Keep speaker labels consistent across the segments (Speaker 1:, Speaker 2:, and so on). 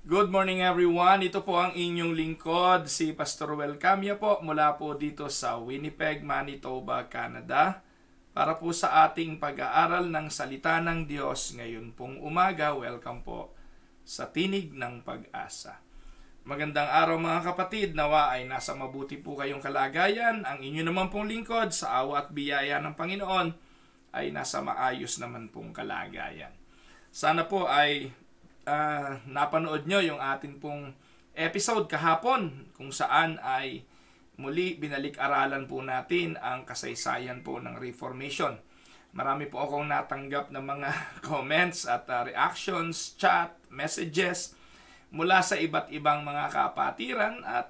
Speaker 1: Good morning everyone. Ito po ang inyong lingkod, si Pastor Wel Camia po mula po dito sa Winnipeg, Manitoba, Canada. Para po sa ating pag-aaral ng salita ng Diyos ngayon pong umaga, welcome po sa Tinig ng Pag-asa. Magandang araw mga kapatid, nawa ay nasa mabuti po kayong kalagayan. Ang inyo naman pong lingkod sa awa at biyaya ng Panginoon ay nasa maayos naman pong kalagayan. Sana po ay napanood nyo yung atin pong episode kahapon kung saan ay muli binalik-aralan po natin ang kasaysayan po ng Reformation. Marami po akong natanggap ng mga comments at reactions, chat, messages mula sa iba't ibang mga kapatiran at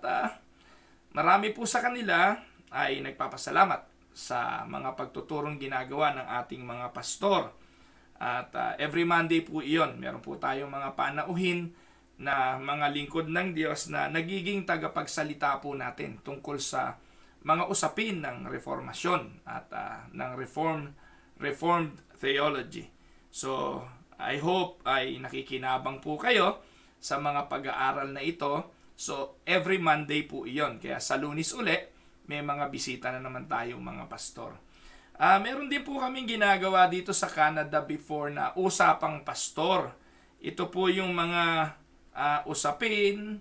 Speaker 1: marami po sa kanila ay nagpapasalamat sa mga pagtuturong ginagawa ng ating mga pastor. At every Monday po iyon, meron po tayong mga panauhin na mga lingkod ng Diyos na nagiging tagapagsalita po natin tungkol sa mga usapin ng reformasyon at ng reformed theology. So, I hope ay nakikinabang po kayo sa mga pag-aaral na ito. So, every Monday po iyon. Kaya sa Lunes uli, may mga bisita na naman tayong mga pastor. Meron din po kaming ginagawa dito sa Canada before na usapang pastor. Ito po yung mga usapin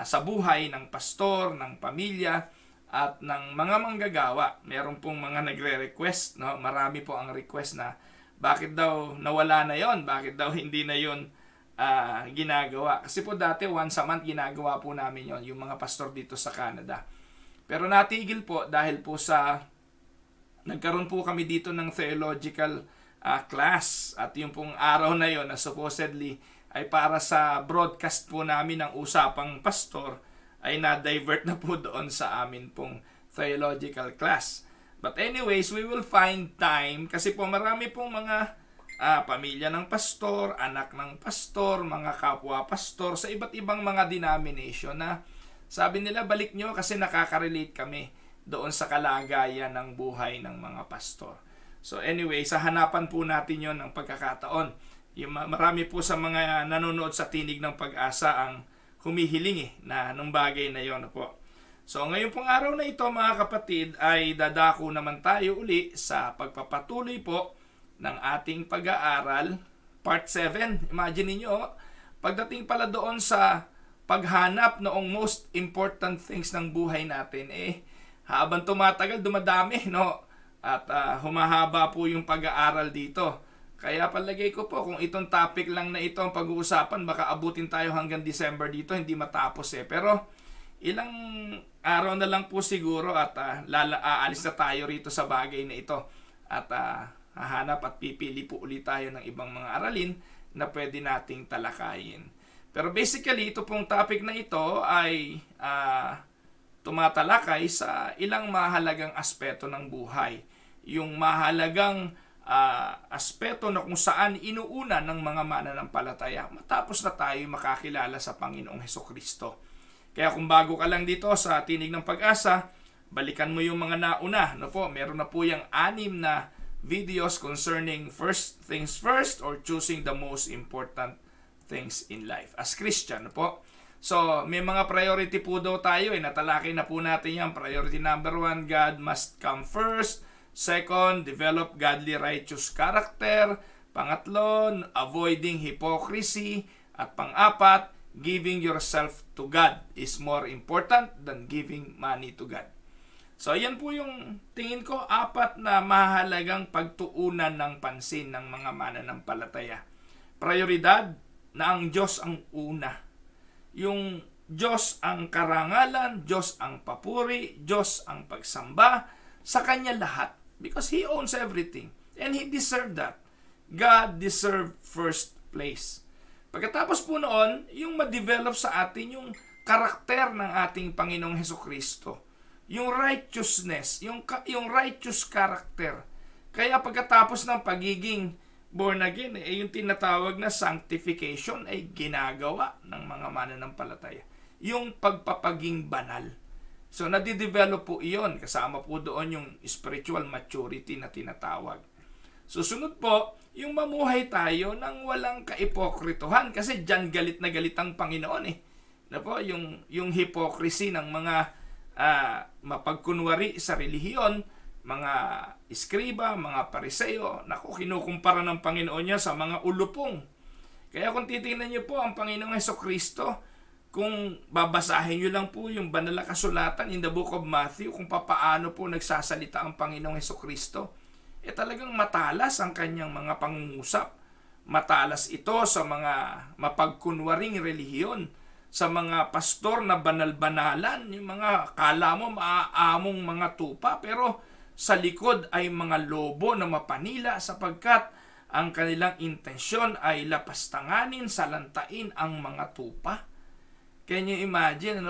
Speaker 1: sa buhay ng pastor, ng pamilya, at ng mga manggagawa. Meron pong mga nagre-request, no? Marami po ang request na bakit daw nawala na yon, bakit daw hindi na yon ginagawa. Kasi po dati once a month ginagawa po namin yon, yung mga pastor dito sa Canada. Pero natigil po dahil po sa nagkaroon po kami dito ng theological class at yung pong araw na yon na supposedly ay para sa broadcast po namin ng usapang pastor ay na-divert na po doon sa amin pong theological class. But anyways, we will find time kasi po marami pong mga pamilya ng pastor, anak ng pastor, mga kapwa pastor sa iba't ibang mga denomination na sabi nila balik nyo kasi nakaka-relate kami doon sa kalagayan ng buhay ng mga pastor. So anyway, sa hanapan po natin yon ng pagkakataon. Yung marami po sa mga nanonood sa Tinig ng Pag-asa ang humihiling na nung bagay na yon po. So ngayon pong araw na ito mga kapatid ay dadako naman tayo uli sa pagpapatuloy po ng ating pag-aaral part 7. Imagine niyo, pagdating pala doon sa paghanap noong most important things ng buhay natin habang tumatagal, dumadami, no? At humahaba po yung pag-aaral dito. Kaya palagay ko po, kung itong topic lang na ito ang pag-uusapan, baka abutin tayo hanggang December dito, hindi matapos Pero ilang araw na lang po siguro at aalis na tayo rito sa bagay na ito. At hahanap at pipili po ulit tayo ng ibang mga aralin na pwede nating talakayin. Pero basically, ito pong topic na ito ay tumatalakay sa ilang mahalagang aspeto ng buhay. Yung mahalagang aspeto na kung saan inuuna ng mga mananampalataya matapos na tayo makakilala sa Panginoong Hesukristo. Kaya kung bago ka lang dito sa Tinig ng Pag-asa, balikan mo yung mga nauna. No po, meron na po yung 6 na videos concerning first things first or choosing the most important things in life as Christian. No po. So, may mga priority po daw tayo natalakay na po natin yan. Priority number 1, God must come first. Second, develop godly righteous character. Pangatlo, avoiding hypocrisy. At pang-apat, giving yourself to God is more important than giving money to God. So, yan po yung tingin ko 4 na mahalagang pagtuunan ng pansin ng mga mananampalataya. Prioridad na ang Diyos ang una. Yung Diyos ang karangalan, Diyos ang papuri, Diyos ang pagsamba, sa Kanya lahat. Because He owns everything. And He deserved that. God deserved first place. Pagkatapos po noon, yung ma-develop sa atin yung karakter ng ating Panginoong Hesukristo. Yung righteousness, yung righteous character. Kaya pagkatapos ng pagiging born again, yung tinatawag na sanctification ay ginagawa ng mga mananampalataya. Yung pagpapaging banal. So, nadidevelop po iyon. Kasama po doon yung spiritual maturity na tinatawag. Susunod po, yung mamuhay tayo ng walang kaipokrituhan kasi diyan galit na galit ang Panginoon eh. Na po, yung hypocrisy ng mga mapagkunwari sa relihiyon, mga iskriba, mga pariseo, naku, kinukumpara ng Panginoon niya sa mga ulupong. Kaya kung titingnan niyo po ang Panginoong Hesukristo, kung babasahin niyo lang po yung banal na kasulatan in the book of Matthew, kung papaano po nagsasalita ang Panginoong Hesukristo, talagang matalas ang kanyang mga pangungusap. Matalas ito sa mga mapagkunwaring relihiyon, sa mga pastor na banal-banalan, yung mga kala mo maaamong mga tupa, pero sa likod ay mga lobo na mapanila sapagkat ang kanilang intensyon ay lapastanganin, salantain ang mga tupa. Can you imagine,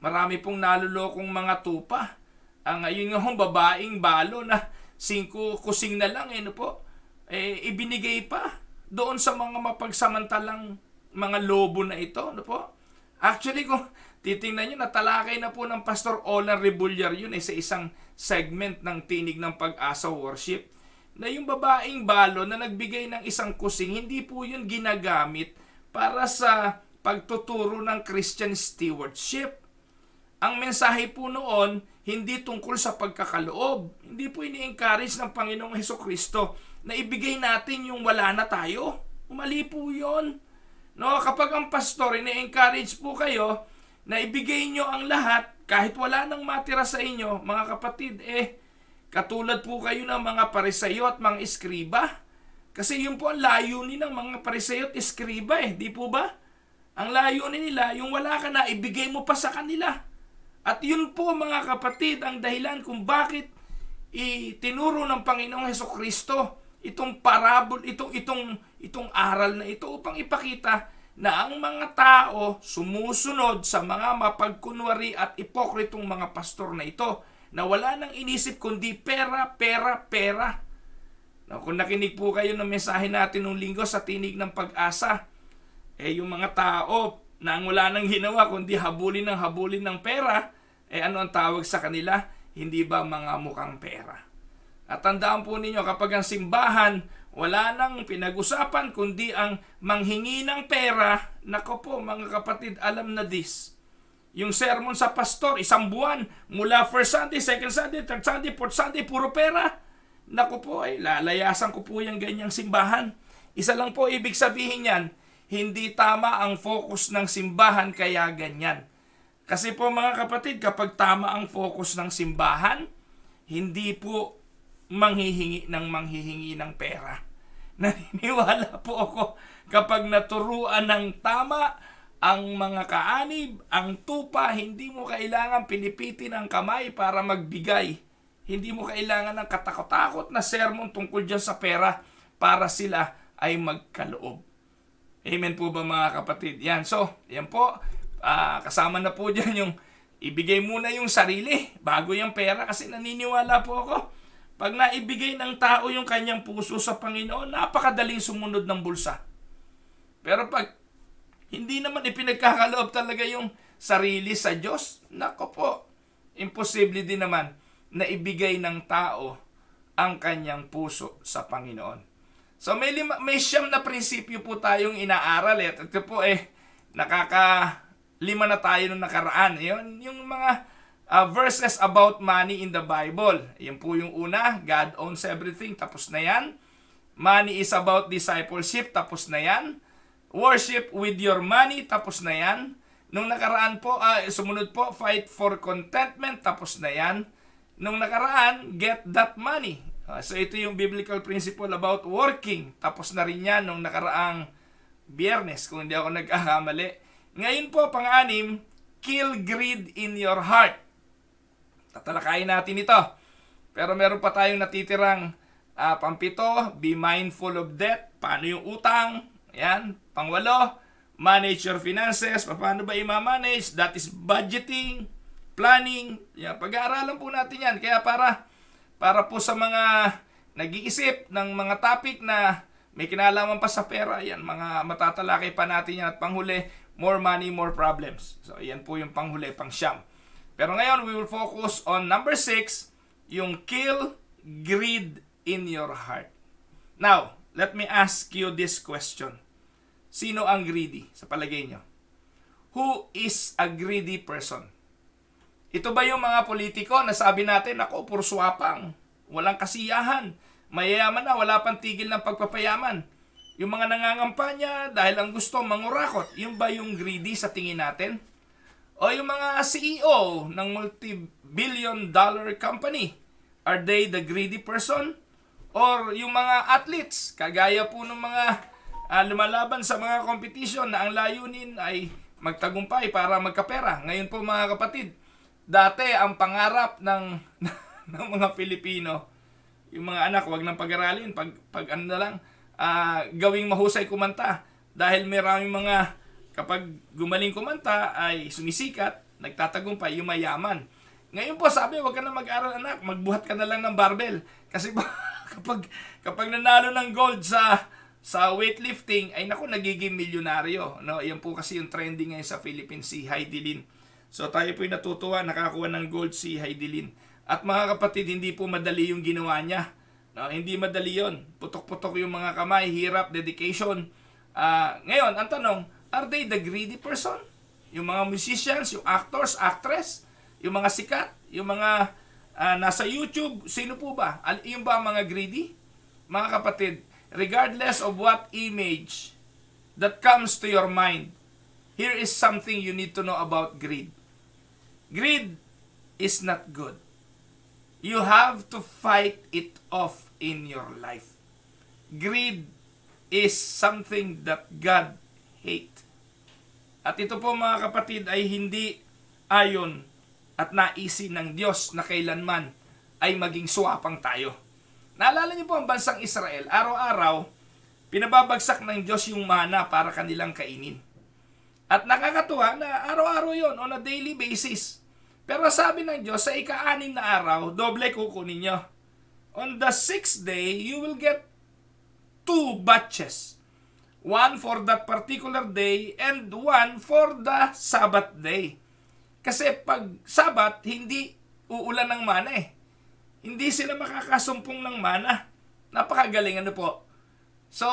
Speaker 1: marami pong nalulokong mga tupa. Yun nga babaeng balo na 5 kusing na lang, ibinigay pa doon sa mga mapagsamantalang mga lobo na ito, Actually, kung titingnan nyo, natalakay na po ng Pastor Olan Rebulliar yun sa isang segment ng Tinig ng Pag-asa Worship, na yung babaeng balo na nagbigay ng isang kusing, hindi po yun ginagamit para sa pagtuturo ng Christian stewardship. Ang mensahe po noon, hindi tungkol sa pagkakaloob. Hindi po ini-encourage ng Panginoong Hesukristo na ibigay natin yung wala na tayo. Mali po yun. Kapag ang pastor, ini-encourage po kayo na ibigay nyo ang lahat kahit wala nang matira sa inyo, mga kapatid, katulad po kayo ng mga pariseyo at mga iskriba. Kasi yun po ang layunin ng mga pariseyo at iskriba di po ba? Ang layunin nila, yung wala ka na, ibigay mo pa sa kanila. At yun po mga kapatid, ang dahilan kung bakit itinuro ng Panginoong Hesukristo itong parabol, itong aral na ito upang ipakita na ang mga tao sumusunod sa mga mapagkunwari at ipokritong mga pastor na ito na wala nang inisip kundi pera, pera, pera. Kung nakinig po kayo ng mensahe natin nung linggo sa Tinig ng Pag-asa, yung mga tao na wala nang ginawa kundi habulin ng pera, ano ang tawag sa kanila? Hindi ba mga mukhang pera? At tandaan po ninyo, kapag ang simbahan, wala nang pinag-usapan kundi ang manghingi ng pera, nako po mga kapatid, alam na this. Yung sermon sa pastor, 1 buwan, mula first Sunday, second Sunday, third Sunday, fourth Sunday, puro pera. Nako po, lalayasan ko po yung ganyang simbahan. Isa lang po ibig sabihin yan, hindi tama ang focus ng simbahan kaya ganyan. Kasi po mga kapatid, kapag tama ang focus ng simbahan, hindi po manghihingi ng pera. Naniniwala po ako kapag naturuan ng tama ang mga kaanib, ang tupa, hindi mo kailangan pinipitin ang kamay para magbigay. Hindi mo kailangan ng katakot-takot na sermon tungkol dyan sa pera para sila ay magkaloob. Amen po ba mga kapatid? Yan. So, yan po. Kasama na po dyan yung ibigay muna yung sarili bago yung pera kasi naniniwala po ako. Pag naibigay ng tao yung kanyang puso sa Panginoon, napakadaling sumunod ng bulsa. Pero pag hindi naman ipinagkakaloob talaga yung sarili sa Diyos, nako po, imposible din naman na ibigay ng tao ang kanyang puso sa Panginoon. So may 9 na prinsipyo po tayong inaaral. Ito po nakaka-5 na tayo nung nakaraan. Yung mga verses about money in the Bible. Yan po yung una, God owns everything, tapos na yan. Money is about discipleship, tapos na yan. Worship with your money, tapos na yan. Nung nakaraan po, sumunod po, fight for contentment, tapos na yan. Nung nakaraan, get that money. So ito yung biblical principle about working. Tapos na rin yan nung nakaraang Biyernes, kung hindi ako nagkakamali. Ngayon po, pang-6, kill greed in your heart. Tatalakayin natin ito. Pero meron pa tayong natitirang 7, be mindful of debt. Paano yung utang? Ayan. 8, manage your finances. Paano ba i-manage? That is budgeting, planning. Yan, pag-aaralan po natin yan. Kaya para po sa mga nag-iisip ng mga topic na may kinalaman pa sa pera, yan, mga matatalakay pa natin yan. At panghuli, more money, more problems. So, yan po yung panghuli, pang-siyam. Pero ngayon, we will focus on number 6, yung kill greed in your heart. Now, let me ask you this question. Sino ang greedy sa palagay nyo? Who is a greedy person? Ito ba yung mga politiko na sabi natin, ako, puro swapang, walang kasiyahan, mayayaman na, wala pang tigil ng pagpapayaman. Yung mga nangangampanya dahil ang gusto mangurakot, yung ba yung greedy sa tingin natin? O yung mga CEO ng multi-billion dollar company, are they the greedy person? Or yung mga athletes, kagaya po ng mga lumalaban sa mga competition na ang layunin ay magtagumpay para magkapera. Ngayon po mga kapatid, dati ang pangarap ng ng mga Pilipino, yung mga anak, wag nang pag-aralin, pag ano na lang, gawing mahusay kumanta. Dahil maraming mga, kapag gumaling kumanta, ay sumisikat, nagtatagumpay, yung mayaman. Ngayon po sabi, wag ka na mag-aral anak, magbuhat ka na lang ng barbell. Kasi kapag nanalo ng gold sa weightlifting, ay naku, nagiging milyonaryo. No? Yan po kasi yung trending ngayon sa Philippines, si Heidi Lim. So tayo po'y natutuwa, nakakuha ng gold si Heidi Lim. At mga kapatid, hindi po madali yung ginawa niya. No? Hindi madali yon. Putok-putok yung mga kamay, hirap, dedication. Ngayon, ang tanong, are they the greedy person? Yung mga musicians, yung actors, actress, yung mga sikat, yung mga nasa YouTube, sino po ba? Yung ba mga greedy? Mga kapatid, regardless of what image that comes to your mind, here is something you need to know about greed. Greed is not good. You have to fight it off in your life. Greed is something that God hates. At ito po mga kapatid ay hindi ayon at naisin ng Diyos na kailanman ay maging suwapang tayo. Naalala niyo po ang bansang Israel, araw-araw, pinababagsak ng Diyos yung mana para kanilang kainin. At nakakatuwa na araw-araw yon on a daily basis. Pero sabi ng Diyos, sa ika-6 na araw, doble kukunin nyo. On the 6th day, you will get 2 batches. One for that particular day and one for the Sabbath day. Kasi pag Sabat, hindi uulan ng mana eh. Hindi sila makakasumpong ng mana. Napakagaling ano po. So,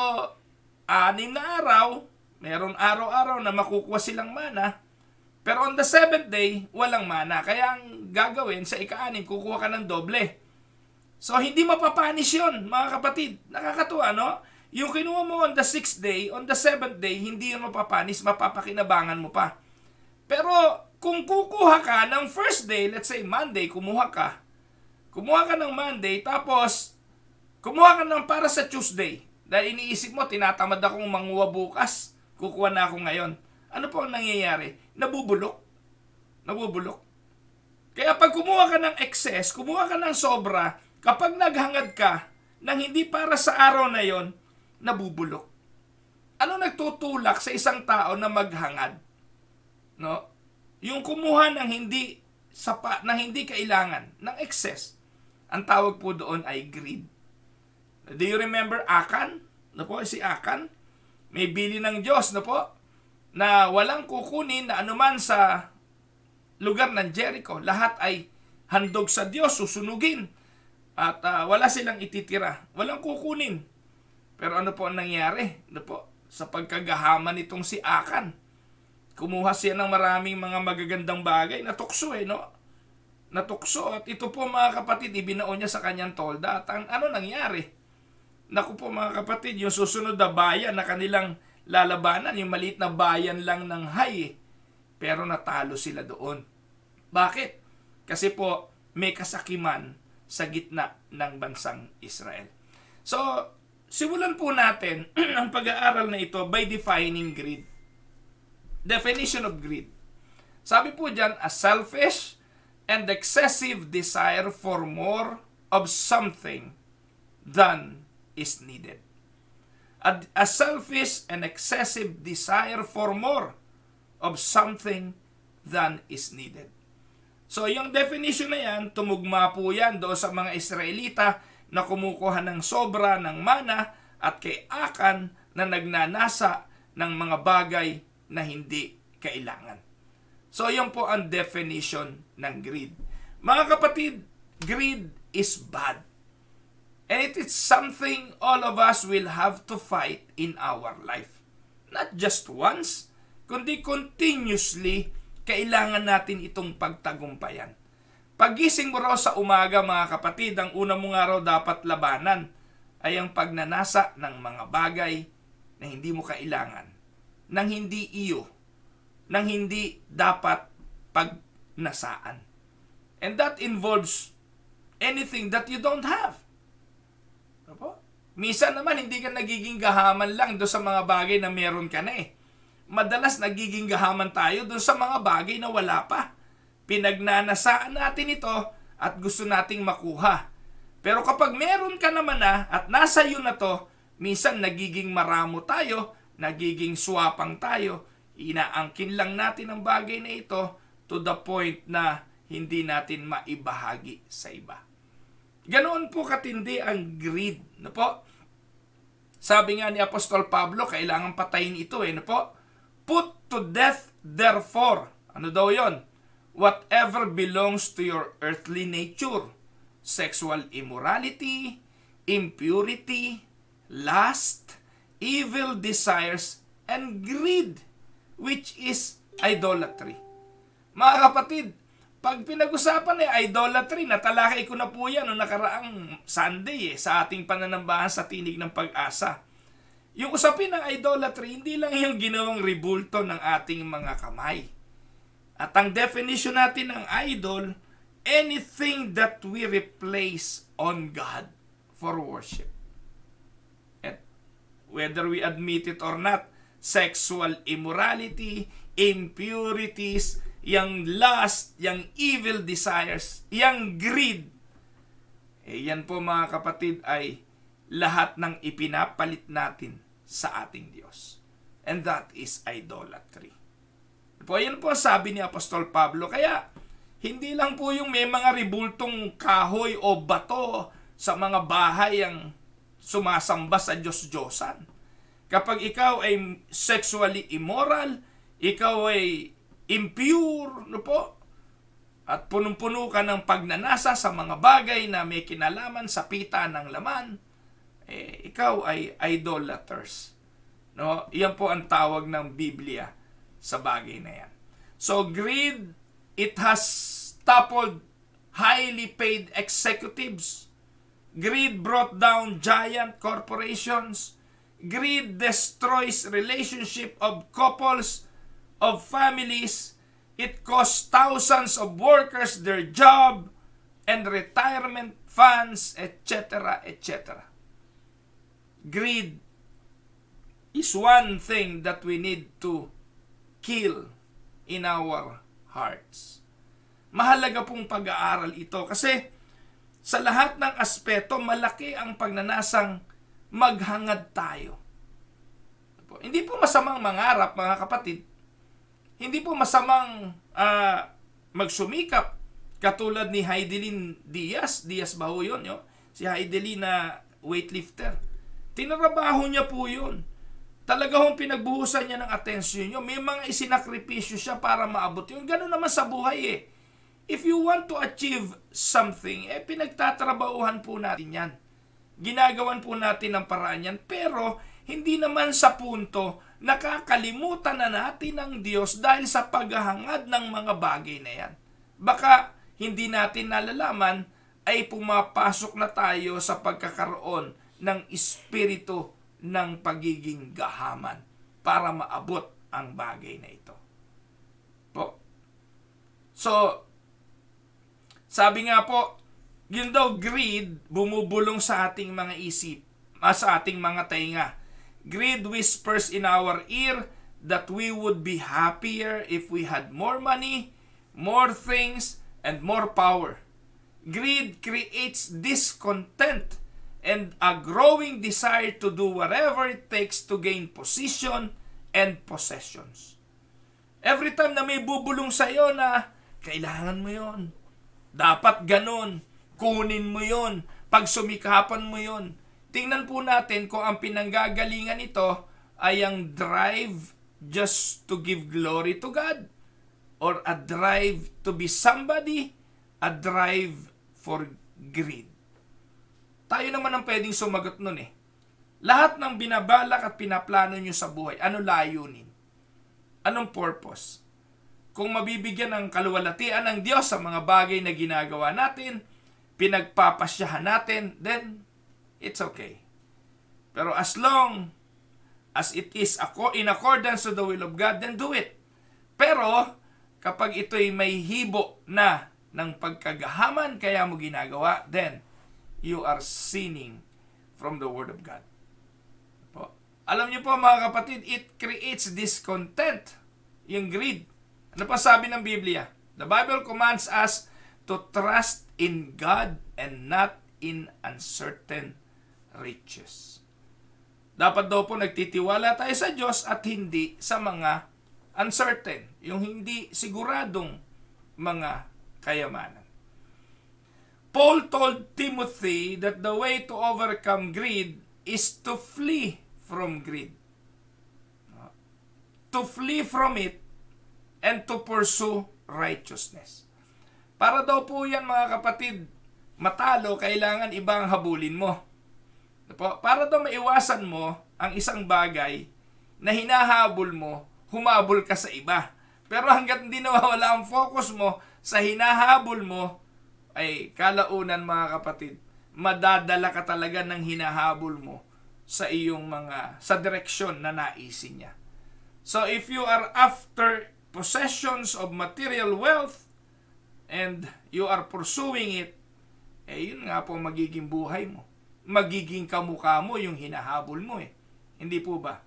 Speaker 1: 6 na araw, meron araw-araw na makukuha silang mana. Pero on the 7th day, walang mana. Kaya ang gagawin sa ika-6, kukuha ka ng doble. So, hindi mapapanis yun, mga kapatid. Nakakatuwa, no? Yung kinuha mo on the 6th day, on the 7th day, hindi yun mapapanis, mapapakinabangan mo pa. Pero, kung kukuha ka ng first day, let's say Monday, kumuha ka ng Monday, tapos, kumuha ka ng para sa Tuesday. Dahil iniisip mo, tinatamad akong manguha bukas, kukuha na ako ngayon. Ano po ang nangyayari? Nabubulok. Kaya pag kumuha ka ng excess, kumuha ka ng sobra, kapag naghangad ka ng hindi para sa araw na yon, nabubulok. Ano nagtutulak sa isang tao na maghangad? No? Yung kumuha ng hindi kailangan, ng excess. Ang tawag po doon ay greed. Do you remember Akan? No po, si Akan, may bili ng Diyos, no po, na walang kukunin na anuman sa lugar ng Jericho. Lahat ay handog sa Diyos, susunugin. At wala silang ititira. Walang kukunin. Pero ano po ang nangyari? Ano po? Sa pagkagahaman nitong si Akan, kumuha siya ng maraming mga magagandang bagay. Natukso no? Natukso. At ito po mga kapatid, ibinaon niya sa kanyang tolda. At ano nangyari? Naku po mga kapatid, yung susunod na bayan na kanilang lalabanan, yung maliit na bayan lang ng Hai, pero natalo sila doon. Bakit? Kasi po, may kasakiman sa gitna ng bansang Israel. So, simulan po natin ang pag-aaral na ito by defining greed. Definition of greed. Sabi po dyan, a selfish and excessive desire for more of something than is needed. A selfish and excessive desire for more of something than is needed. So, yung definition na yan, tumugma po yan doon sa mga Israelita na kumukuha ng sobra ng mana at kay Akan na nagnanasa ng mga bagay na hindi kailangan. So, yun po ang definition ng greed. Mga kapatid, greed is bad. And it is something all of us will have to fight in our life. Not just once, kundi continuously, kailangan natin itong pagtagumpayan. Pagising mo raw sa umaga, mga kapatid, ang una mong araw dapat labanan ay ang pagnanasa ng mga bagay na hindi mo kailangan, nang hindi iyo, nang hindi dapat pagnasaan. And that involves anything that you don't have. Opo? Minsan naman, hindi ka nagiging gahaman lang doon sa mga bagay na meron ka na eh. Madalas nagiging gahaman tayo doon sa mga bagay na wala pa. Pinagnanasaan natin ito at gusto nating makuha. Pero kapag meron ka naman na at nasa iyo na to, minsan nagiging maramo tayo, nagiging swapang tayo, inaangkin lang natin ang bagay na ito to the point na hindi natin maibahagi sa iba. Ganoon po katindi ang greed. No po? Sabi nga ni Apostol Pablo, kailangan patayin ito no po? Put to death therefore. Ano daw yon? Whatever belongs to your earthly nature. Sexual immorality, impurity, lust, evil desires, and greed, which is idolatry. Mga kapatid, pag pinag-usapan idolatry, natalakay ko na po yan noong nakaraang Sunday sa ating pananambahan sa Tinig ng Pag-asa. Yung usapin ng idolatry, hindi lang yung ginawang ribulto ng ating mga kamay. At ang definition natin ng idol, anything that we replace on God for worship. And whether we admit it or not, sexual immorality, impurities, yung lust, yung evil desires, yung greed, yan po mga kapatid ay lahat ng ipinapalit natin sa ating Diyos. And that is idolatry. Po, yan po sabi ni Apostol Pablo. Kaya, hindi lang po yung may mga ribultong kahoy o bato sa mga bahay ang sumasamba sa Diyos-Diyosan. Kapag ikaw ay sexually immoral, ikaw ay impure, no po? At punong-puno ka ng pagnanasa sa mga bagay na may kinalaman sa pita ng laman, ikaw ay idolaters. No? Iyan po ang tawag ng Biblia sa bagay na yan. So greed, it has toppled highly paid executives. Greed brought down giant corporations. Greed destroys relationship of couples, of families. It costs thousands of workers their job and retirement funds, etc., etc. Greed is one thing that we need to kill in our hearts. Mahalaga pong pag-aaral ito kasi sa lahat ng aspeto, malaki ang pagnanasang maghangad tayo. Hindi po masamang mangarap, mga kapatid. Hindi po masamang magsumikap katulad ni Heidelin Diaz. Diaz ba ho yun? Si Heidelin na weightlifter. Tinarabaho niya po yun. Talaga hong pinagbuhusan niya ng atensyon niyo. May mga isinakripisyo siya para maabot yun. Ganun naman sa buhay If you want to achieve something, pinagtatrabahuhan po natin yan. Ginagawan po natin ang paraan yan. Pero, hindi naman sa punto nakakalimutan na natin ang Diyos dahil sa paghahangad ng mga bagay na yan. Baka hindi natin nalalaman ay pumapasok na tayo sa pagkakaroon ng espiritu ng pagiging gahaman para maabot ang bagay na ito. Po. So, sabi nga po, yun daw greed bumubulong sa ating mga isip, sa ating mga tainga. Greed whispers in our ear that we would be happier if we had more money, more things, and more power. Greed creates discontent and a growing desire to do whatever it takes to gain position and possessions. Every time na may bubulong sa iyo na kailangan mo yon, dapat ganun, kunin mo yon, pagsumikapan mo yon. Tingnan po natin kung ang pinanggagalingan ito ay ang drive just to give glory to God or a drive to be somebody, a drive for greed. tayo naman ang pwedeng sumagot nun eh. Lahat ng binabalak at pinaplano nyo sa buhay, ano layunin? Anong purpose? Kung mabibigyan ng kaluwalhatian ng Diyos sa mga bagay na ginagawa natin, pinagpapasyahan natin, then it's okay. Pero as long as it is in accordance to the will of God, then do it. Pero kapag ito'y may hibo na ng pagkagahaman kaya mo ginagawa, then you are sinning from the Word of God. Alam niyo po mga kapatid, it creates discontent, yung greed. Ano pa sabi ng Biblia? The Bible commands us to trust in God and not in uncertain riches. Dapat daw po nagtitiwala tayo sa Diyos at hindi sa mga uncertain, yung hindi siguradong mga kayamanan. Paul told Timothy that the way to overcome greed is to flee from greed. To flee from it and to pursue righteousness. Para daw po yan mga kapatid, matalo, kailangan ibang habulin mo. Para daw maiwasan mo ang isang bagay na hinahabol mo, humabol ka sa iba. Pero hanggat hindi nawawala ang focus mo sa hinahabol mo, ay kalaunan mga kapatid, madadala ka talaga ng hinahabol mo sa iyong sa direksyon na naisin niya. So if you are after possessions of material wealth and you are pursuing it, yun nga po magiging buhay mo. Magiging kamukha mo yung hinahabol mo Hindi po ba?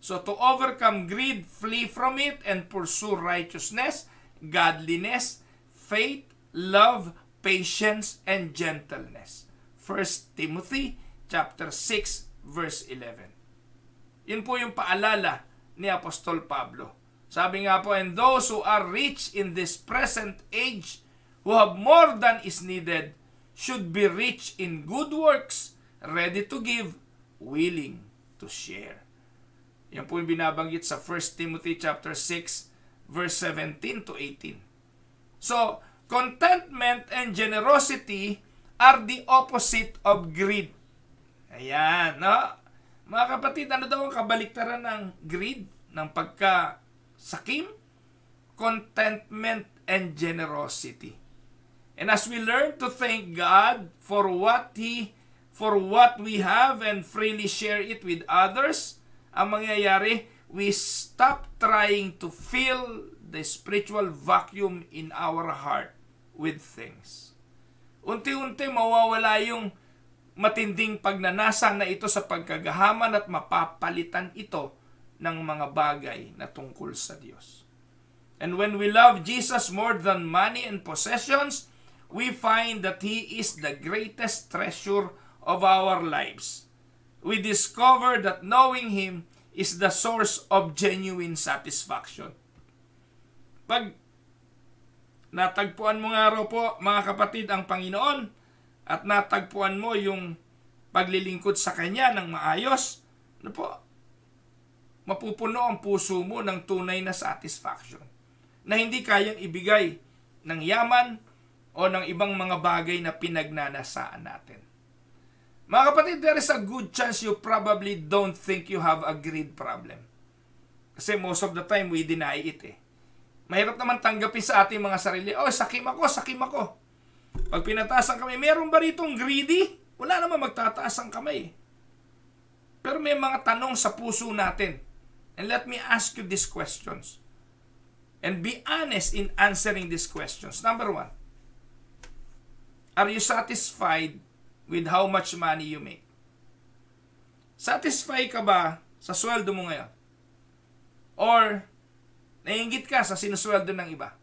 Speaker 1: So to overcome greed, flee from it and pursue righteousness, godliness, faith, love, patience, and gentleness. 1 Timothy chapter 6 verse 11. Yun po yung paalala ni Apostol Pablo. Sabi nga po, and those who are rich in this present age, who have more than is needed, should be rich in good works, ready to give, willing to share. Yan po yung binabanggit sa 1 Timothy chapter 6 verse 17 to 18. So, contentment and generosity are the opposite of greed. Ayan, no? Mga kapatid, ano daw ang kabaliktaran ng greed, ng pagkasakim? Contentment and generosity. And as we learn to thank God for what we have and freely share it with others, ang mangyayari, we stop trying to fill the spiritual vacuum in our heart with things. Unti-unti mawawala yung matinding pagnanasa na ito sa pagkagahaman at mapapalitan ito ng mga bagay na tungkol sa Diyos. And when we love Jesus more than money and possessions, we find that He is the greatest treasure of our lives. We discover that knowing Him is the source of genuine satisfaction. Pag natagpuan mo nga raw po, mga kapatid, ang Panginoon, at natagpuan mo yung paglilingkod sa Kanya ng maayos, mapupuno ang puso mo ng tunay na satisfaction na hindi kayang ibigay ng yaman o ng ibang mga bagay na pinagnanasaan natin. Mga kapatid, there is a good chance you probably don't think you have a greed problem. Kasi most of the time, we deny it Mahirap naman tanggapin sa ating mga sarili, sakim ako. Pag pinataas ang kamay, meron ba ritong greedy? Wala naman magtataas ang kamay. Pero may mga tanong sa puso natin. And let me ask you these questions. And be honest in answering these questions. Number 1, are you satisfied with how much money you make? Satisfied ka ba sa sweldo mo ngayon? Or naiinggit ka sa sinusweldo ng iba?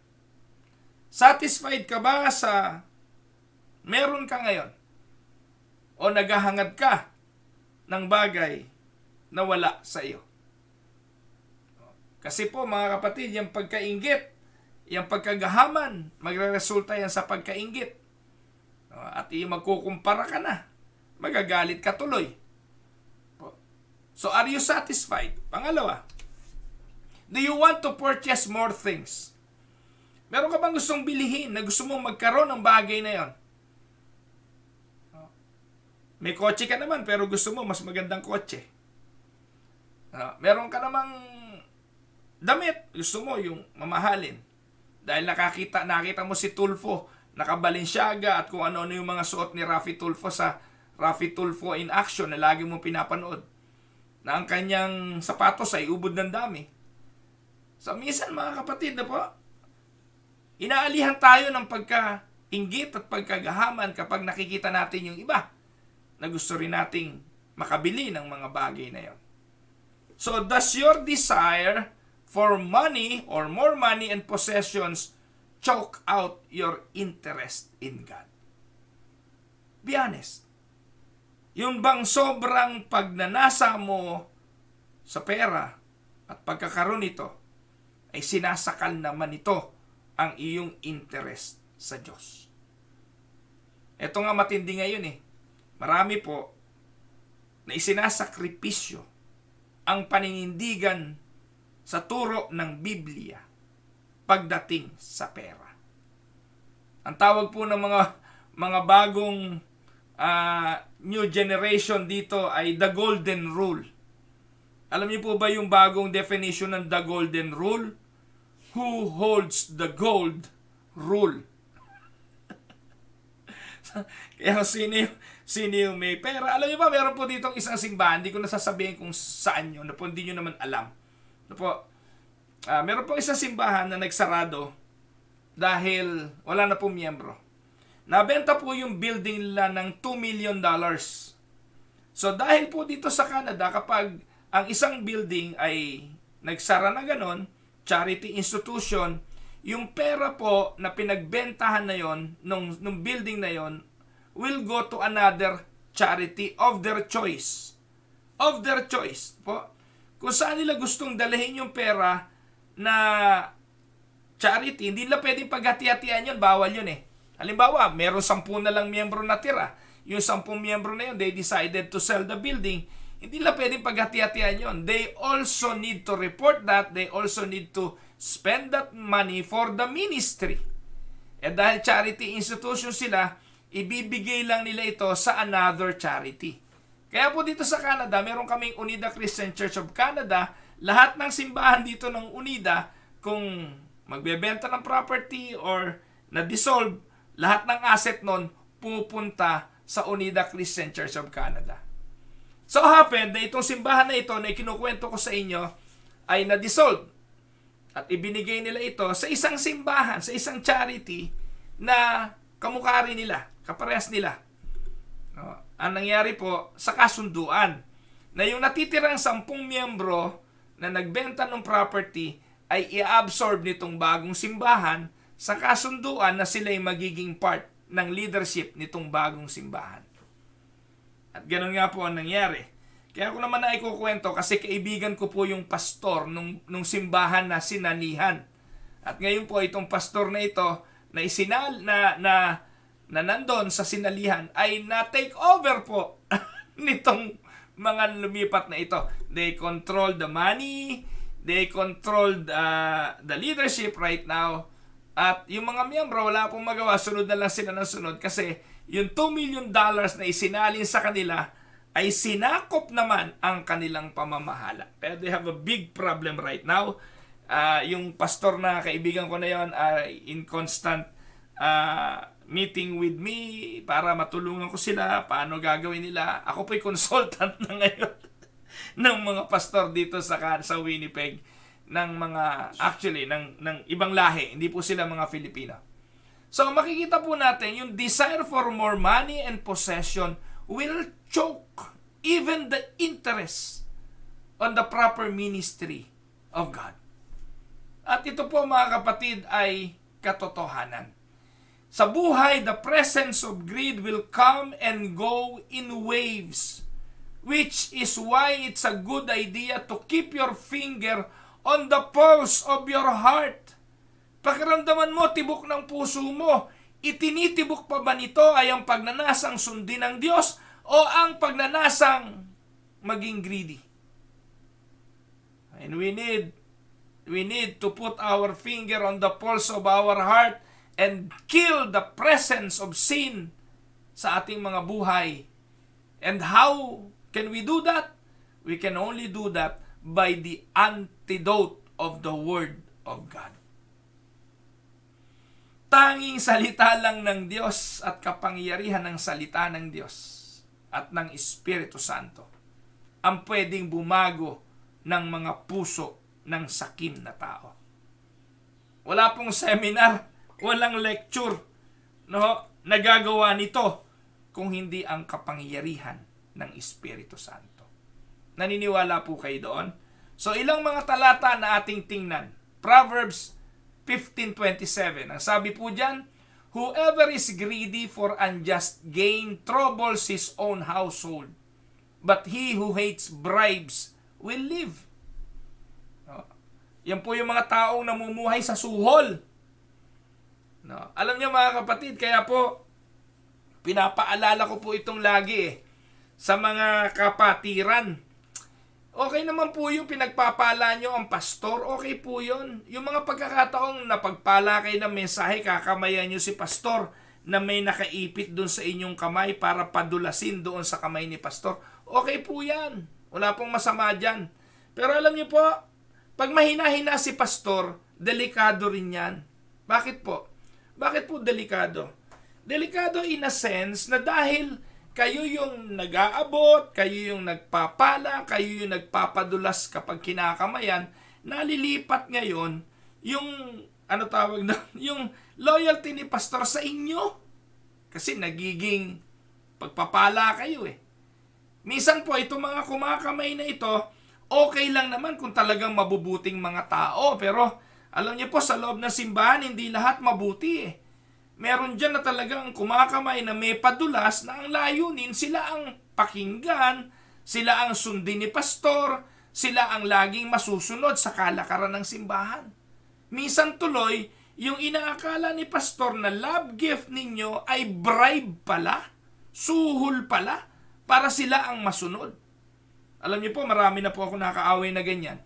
Speaker 1: Satisfied ka ba sa meron ka ngayon? O naghahangad ka ng bagay na wala sa iyo? Kasi po mga kapatid, yung pagkainggit, yung pagkagahaman, magre-resulta yan sa pagkainggit. At magkukumpara ka na. Magagalit ka tuloy. So are you satisfied? Pangalawa, do you want to purchase more things? Meron ka bang gustong bilihin na gusto mong magkaroon ng bagay na yon? May kotse ka naman pero gusto mo mas magandang kotse. Meron ka namang damit, gusto mo yung mamahalin. Dahil nakita mo si Tulfo, naka-Balenciaga at kung ano-ano yung mga suot ni Raffy Tulfo sa Raffy Tulfo in Action na lagi mong pinapanood. Na ang kanyang sapatos ay ubod ng dami. So minsan mga kapatid na po, inaalihan tayo ng pagka-inggit at pagkagahaman kapag nakikita natin yung iba na gusto rin nating makabili ng mga bagay na yon. So does your desire for money or more money and possessions choke out your interest in God? Be honest. Yung bang sobrang pagnanasa mo sa pera at pagkakaroon nito ay sinasakal naman ito ang iyong interest sa Diyos. Ito nga matindi ngayon Marami po na isinasakripisyo ang paninindigan sa turo ng Biblia pagdating sa pera. Ang tawag po ng mga bagong new generation dito ay the golden rule. Alam niyo po ba yung bagong definition ng the golden rule? Who holds the gold rule? Kaya sino yung may pera? Alam niyo ba, meron po ditong isang simbahan, hindi ko nasasabihin kung saan yun, hindi niyo naman alam. Meron po isang simbahan na nagsarado dahil wala na po miyembro. Nabenta po yung building nila ng $2 million. So dahil po dito sa Canada, kapag ang isang building ay nagsara na ganon, charity institution, yung pera po na pinagbentahan na yon nung building na yon will go to another charity of their choice. Of their choice po. Kung saan nila gustong dalhin yung pera na charity, hindi nila pwedeng paghati-hatian yun, bawal yun Halimbawa, meron 10 na lang miyembro na tira. Yung 10 miyembro na yun, they decided to sell the building. Hindi nila pwedeng paghati-hatian yun. They also need to report that. They also need to spend that money for the ministry. Dahil charity institution sila, ibibigay lang nila ito sa another charity. Kaya po dito sa Canada, meron kaming Unida Christian Church of Canada. Lahat ng simbahan dito ng Unida, kung magbebenta ng property or na-dissolve, lahat ng asset nun pupunta sa Unida Christian Church of Canada. So happened na itong simbahan na ito na ikinukwento ko sa inyo ay na-dissolve. At ibinigay nila ito sa isang simbahan, sa isang charity na kamukha rin nila, kaparehas nila. Ang nangyari po sa kasunduan na yung natitirang 10 miyembro na nagbenta ng property ay i-absorb nitong bagong simbahan sa kasunduan na sila ay magiging part ng leadership nitong bagong simbahan. At ganoon nga po ang nangyari. Kaya ko naman na ikukwento kasi kaibigan ko po yung pastor nung simbahan na sinanihan. At ngayon po itong pastor na ito na nandun sa sinalihan ay na-take over po nitong mga lumipat na ito. They control the money, they control the leadership right now. At yung mga miyembro, wala pong magawa, sunod na lang sila ng sunod kasi yung $2 million na isinalin sa kanila ay sinakop naman ang kanilang pamamahala. Pero they have a big problem right now. Yung pastor na kaibigan ko na yon ay in constant meeting with me para matulungan ko sila paano gagawin nila. Ako po'y consultant na ngayon ng mga pastor dito sa Winnipeg ng mga ng ibang lahi, hindi po sila mga Filipino. So makikita po natin yung desire for more money and possession will choke even the interest on the proper ministry of God. At ito po mga kapatid ay katotohanan. Sa buhay, the presence of greed will come and go in waves, which is why it's a good idea to keep your finger on the pulse of your heart. Pakiramdaman mo, tibok ng puso mo, itinitibok pa ba nito ay ang pagnanasang sundin ng Diyos o ang pagnanasang maging greedy? And we need to put our finger on the pulse of our heart and kill the presence of sin sa ating mga buhay. And how can we do that? We can only do that by the antidote of the Word of God. Tanging salita lang ng Diyos at kapangyarihan ng salita ng Diyos at ng Espiritu Santo ang pwedeng bumago ng mga puso ng sakim na tao. Wala pong seminar, walang lecture, no, nagagawa nito kung hindi ang kapangyarihan ng Espiritu Santo. Naniniwala po kayo doon? So ilang mga talata na ating tingnan. Proverbs 15:27. Ang sabi po diyan, whoever is greedy for unjust gain troubles his own household, but he who hates bribes will live. Yan po yung mga taong namumuhay sa suhol. No. Alam niyo mga kapatid, kaya po pinapaalala ko po itong lagi sa mga kapatiran. Okay naman po yung pinagpapala nyo ang pastor, okay po yun. Yung mga pagkakataong napagpala kayo ng mensahe, kakamayan nyo si pastor na may nakaipit doon sa inyong kamay para padulasin doon sa kamay ni pastor. Okay po yan. Wala pong masama dyan. Pero alam nyo po, pag mahina-hina si pastor, delikado rin yan. Bakit po? Bakit po delikado? Delikado in a sense na dahil kayo yung nag-aabot, kayo yung nagpapala, kayo yung nagpapadulas kapag kinakamayan, nalilipat ngayon yung, ano tawag na, yung loyalty ni pastor sa inyo. Kasi nagiging pagpapala kayo eh. Minsan po, itong mga kumakamay na ito, okay lang naman kung talagang mabubuting mga tao. Pero alam niyo po, sa loob ng simbahan, hindi lahat mabuti eh. Meron dyan na talagang kumakamay na may padulas na ang layunin, sila ang pakinggan, sila ang sundin ni pastor, sila ang laging masusunod sa kalakaran ng simbahan. Minsan tuloy, yung inaakala ni pastor na love gift ninyo ay bribe pala, suhol pala, para sila ang masunod. Alam niyo po, marami na po ako nakaaway na ganyan.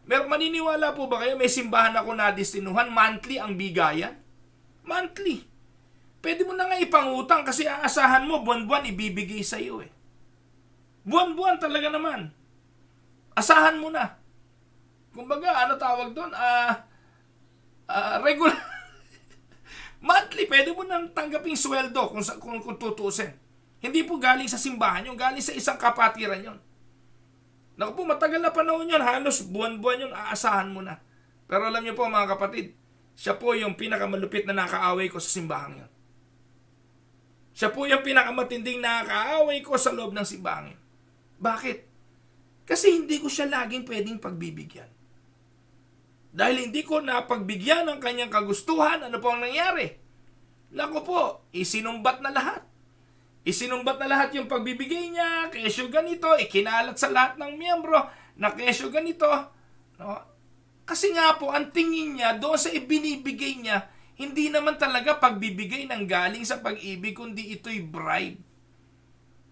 Speaker 1: Maniniwala po ba kayo, may simbahan ako na destinuhan, monthly ang bigayan? Monthly. Pwede mo na nga ipangutang kasi aasahan mo, buwan-buwan ibibigay sa iyo eh. Buwan-buwan talaga naman. Asahan mo na. Kumbaga, ano tawag doon? Regular. Monthly, pwede mo nang tanggaping sweldo kung tutuusin. Hindi po galing sa simbahan yun, galing sa isang kapatiran yun. Naku po, matagal na panahon yun, halos buwan-buwan yun, aasahan mo na. Pero alam niyo po mga kapatid, siya po yung pinakamalupit na nakaaway ko sa simbahan yun. Siya po yung pinakamatinding nakaaway ko sa loob ng simbahan yun. Bakit? Kasi hindi ko siya laging pwedeng pagbibigyan. Dahil hindi ko napagbigyan ng kanyang kagustuhan, ano po ang nangyari? Naku po, isinumbat na lahat. Isinumbat na lahat yung pagbibigay niya, kesyo ganito, ikinalat sa lahat ng miyembro na kesyo ganito. No? Kasi nga po, ang tingin niya doon sa ibinibigay niya, hindi naman talaga pagbibigay ng galing sa pag-ibig, kundi ito'y bribe.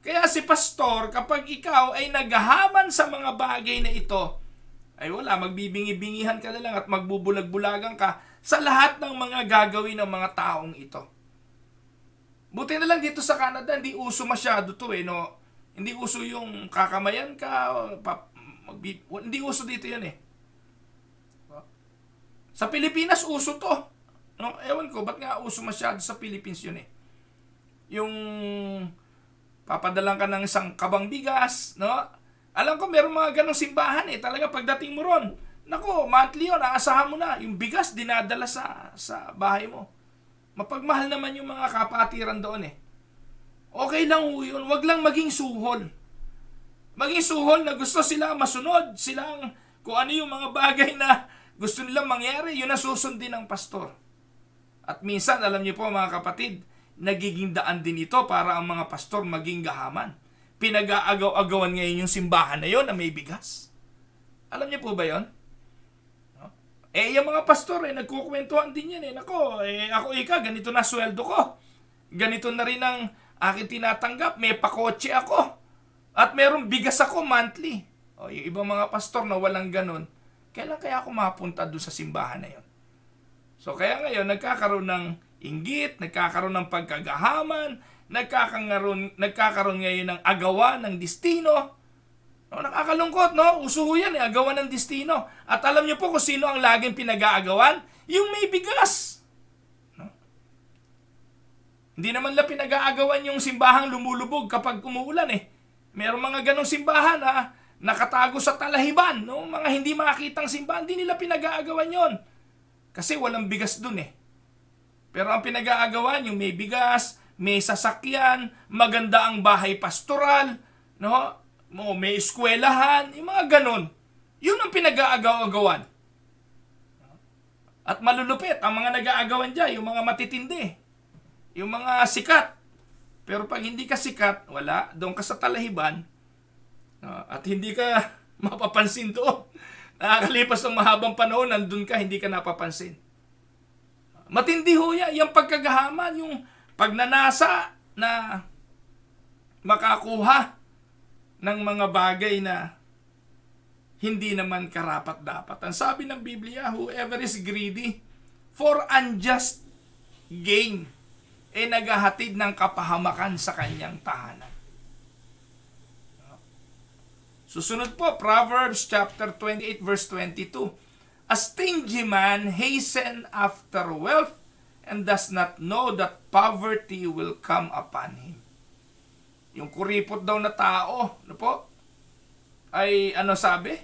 Speaker 1: Kaya si pastor, kapag ikaw ay naghahaman sa mga bagay na ito, ay wala, magbibingi-bingihan ka na lang at magbubulag-bulagan ka sa lahat ng mga gagawin ng mga taong ito. Buti na lang dito sa Canada, hindi uso masyado to eh, no? Hindi uso yung kakamayan ka, hindi uso dito yan eh. Sa Pilipinas, uso to. No? Ewan ko, ba't nga uso masyado sa Philippines yun eh? Yung papadalang ka ng isang kabang bigas, no? Alam ko, meron mga ganong simbahan eh. Talaga pagdating mo ron, nako, monthly yun, aasahan mo na. Yung bigas, dinadala sa bahay mo. Mapagmahal naman yung mga kapatiran doon eh. Okay lang ho yun. Huwag lang maging suhol. Maging suhol na gusto sila masunod. Silang kung ano yung mga bagay na gusto nilang mangyari, yun ang susundin ng pastor. At minsan, alam niyo po mga kapatid, nagiging daan din ito para ang mga pastor maging gahaman. Pinag-aagaw-agawan ngayon yung simbahan na yon na may bigas. Alam niyo po ba yon? Yung mga pastor, nagkukwentuhan din yan eh. Nako, ako ganito na sweldo ko. Ganito na rin ang aking tinatanggap. May pakotse ako. At merong bigas ako monthly. Yung ibang mga pastor na walang ganon, kailan kaya ako mapunta doon sa simbahan na yon? So kaya ngayon, nagkakaroon ng inggit, nagkakaroon ng pagkagahaman, nagkakaroon ngayon ng agawan ng destino. No, nakakalungkot, no? Uso yan, agawan ng destino. At alam niyo po kung sino ang laging pinag-aagawan? Yung may bigas. No? Hindi naman lang pinag-aagawan yung simbahang lumulubog kapag umuulan eh. Merong mga ganong simbahan na nakatago sa talahiban, no? Mga hindi makitang simbahan, hindi nila pinag-aagawan yon. Kasi walang bigas dun eh. Pero ang pinag-aagawan, yung may bigas, may sasakyan, maganda ang bahay pastoral, no? May eskwelahan, yung mga ganon. Yun ang pinag-aagawan. At malulupit, ang mga nag-aagawan dyan, yung mga matitindi, yung mga sikat. Pero pag hindi ka sikat, wala, doon ka sa talahiban, at hindi ka mapapansin doon. Nakakalipas ng mahabang panahon, nandun ka, hindi ka napapansin. Matindi ho yan, yung pagkagahaman, yung pagnanasa na makakuha ng mga bagay na hindi naman karapat-dapat. Ang sabi ng Biblia, whoever is greedy for unjust gain, naghahatid ng kapahamakan sa kanyang tahanan. Susunod po, Proverbs chapter 28 verse 22. A stingy man hasten after wealth and does not know that poverty will come upon him. Yung kuripot daw na tao, ano po? Ay ano sabi?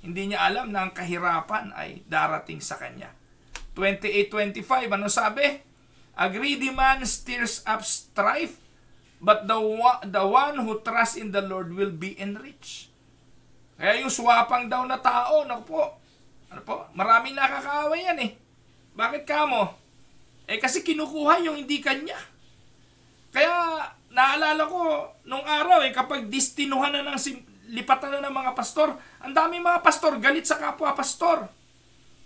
Speaker 1: Hindi niya alam na ang kahirapan ay darating sa kanya. 28:25, ano sabi? A greedy man stirs up strife, but the one who trusts in the Lord will be enriched. Kaya yung swapang daw na tao, ano po? Maraming nakakaaway yan eh. Bakit kamo? Kasi kinukuha yung hindi kanya. Kaya naalala ko nung araw kapag destinuhan na ng lipatan na ng mga pastor, ang daming mga pastor galit sa kapwa pastor.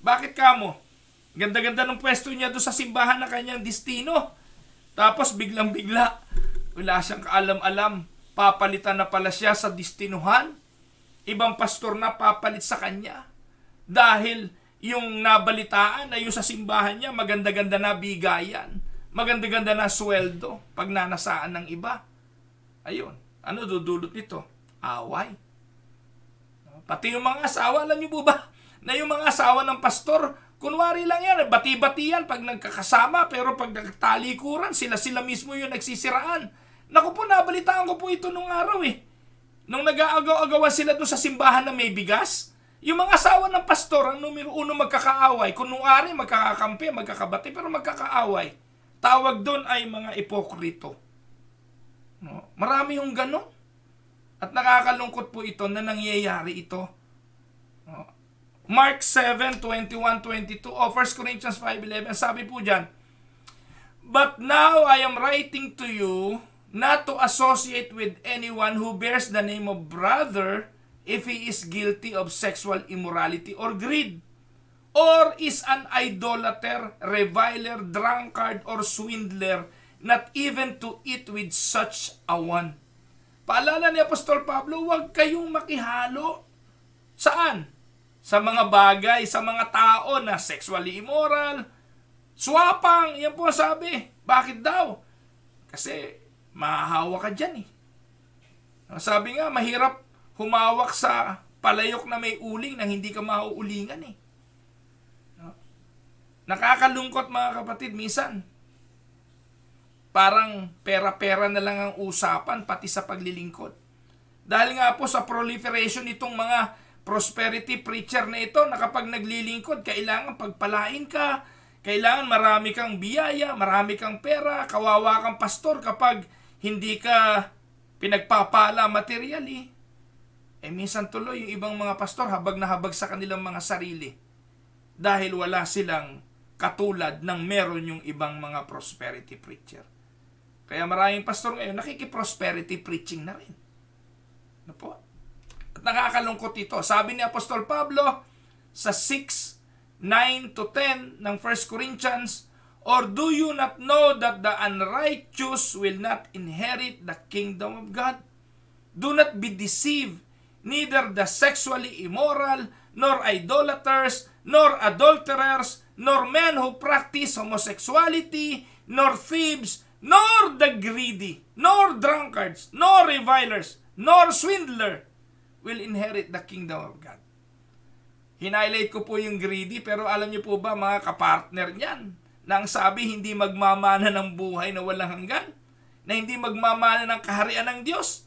Speaker 1: Bakit kamo? Ganda-ganda ng pwesto niya doon sa simbahan na kanyang destino. Tapos biglang-bigla, wala siyang kaalam-alam, papalitan na pala siya sa destinuhan. Ibang pastor na papalit sa kanya. Dahil yung nabalitaan na yung sa simbahan niya, maganda-ganda na bigayan, maganda-ganda na sweldo, pag nanasaan ng iba. Ayun, ano dudulot nito? Away. Pati yung mga asawa, alam niyo po ba, na yung mga asawa ng pastor, kunwari lang yan, bati-batian pag nagkakasama, pero pag nagtalikuran, sila mismo yung nagsisiraan. Naku po, nabalitaan ko po ito nung araw Nung nag-aagaw-agawan sila doon sa simbahan na may bigas, yung mga asawa ng pastor, ang numero 1 magkakaaway. Kunwari, magkakakampi, magkakabati, pero magkakaaway. Tawag doon ay mga ipokrito. No? Marami yung ganon. At nakakalungkot po ito na nangyayari ito. No? Mark 7:21-22 o 1 Corinthians 5:11, sabi po dyan, But now I am writing to you not to associate with anyone who bears the name of brother if he is guilty of sexual immorality or greed, or is an idolater, reviler, drunkard, or swindler, not even to eat with such a one. Paalala ni Apostol Pablo, huwag kayong makihalo. Saan? Sa mga bagay, sa mga tao na sexually immoral, swapang, yan po sabi. Bakit daw? Kasi mahahawa ka dyan Sabi nga, mahirap humawak sa palayok na may uling nang hindi ka mauulingan Nakakalungkot mga kapatid, minsan parang pera-pera na lang ang usapan pati sa paglilingkod. Dahil nga po sa proliferation itong mga prosperity preacher na ito na kapag naglilingkod, kailangan pagpalain ka, kailangan marami kang biyaya, marami kang pera, kawawa kang pastor kapag hindi ka pinagpapala materially. Minsan tuloy yung ibang mga pastor habag na habag sa kanilang mga sarili dahil wala silang katulad ng meron yung ibang mga prosperity preacher. Kaya maraming pastor ngayon nakikiprosperity preaching na rin. Ano po? At nakakalungkot ito. Sabi ni Apostol Pablo sa 6:9-10 ng 1 Corinthians, Or do you not know that the unrighteous will not inherit the kingdom of God? Do not be deceived. Neither the sexually immoral, nor idolaters, nor adulterers, nor men who practice homosexuality, nor thieves, nor the greedy, nor drunkards, nor revilers, nor swindler will inherit the kingdom of God. Hinighlight ko po yung greedy, pero alam niyo po ba mga kapartner niyan, na ang sabi hindi magmamana ng buhay na walang hanggan, na hindi magmamana ng kaharian ng Diyos.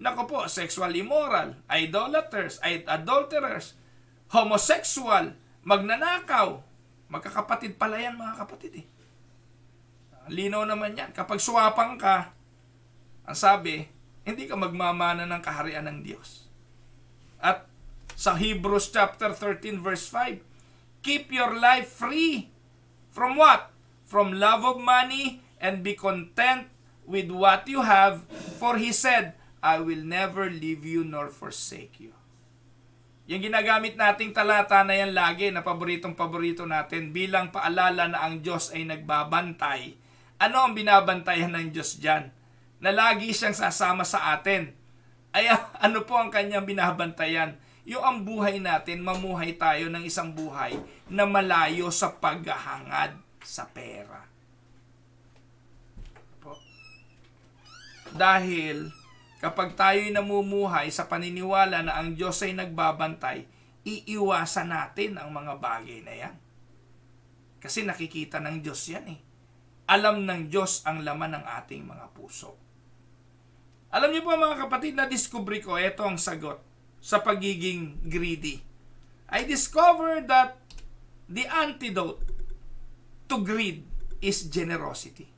Speaker 1: Nako po, sexual immoral, idolaters, adulterers, homosexual, magnanakaw. Magkakapatid pala yan mga kapatid eh. Linaw naman yan. Kapag suwapang ka, ang sabi, hindi ka magmamana ng kaharian ng Diyos. At sa Hebrews chapter 13 verse 5, keep your life free from what? From love of money, and be content with what you have, for He said, I will never leave you nor forsake you. Yung ginagamit nating talata na yan lagi, na paboritong-paborito natin, bilang paalala na ang Diyos ay nagbabantay. Ano ang binabantayan ng Diyos dyan? Na lagi siyang sasama sa atin. Ay ano po ang kanyang binabantayan? Yung ang buhay natin, mamuhay tayo ng isang buhay na malayo sa paghahangad sa pera. Po. Dahil kapag tayo'y namumuhay sa paniniwala na ang Diyos ay nagbabantay, iiwasan natin ang mga bagay na yan. Kasi nakikita ng Diyos yan eh. Alam ng Diyos ang laman ng ating mga puso. Alam niyo po mga kapatid, na-discover ko, ito ang sagot sa pagiging greedy. I discovered that the antidote to greed is generosity.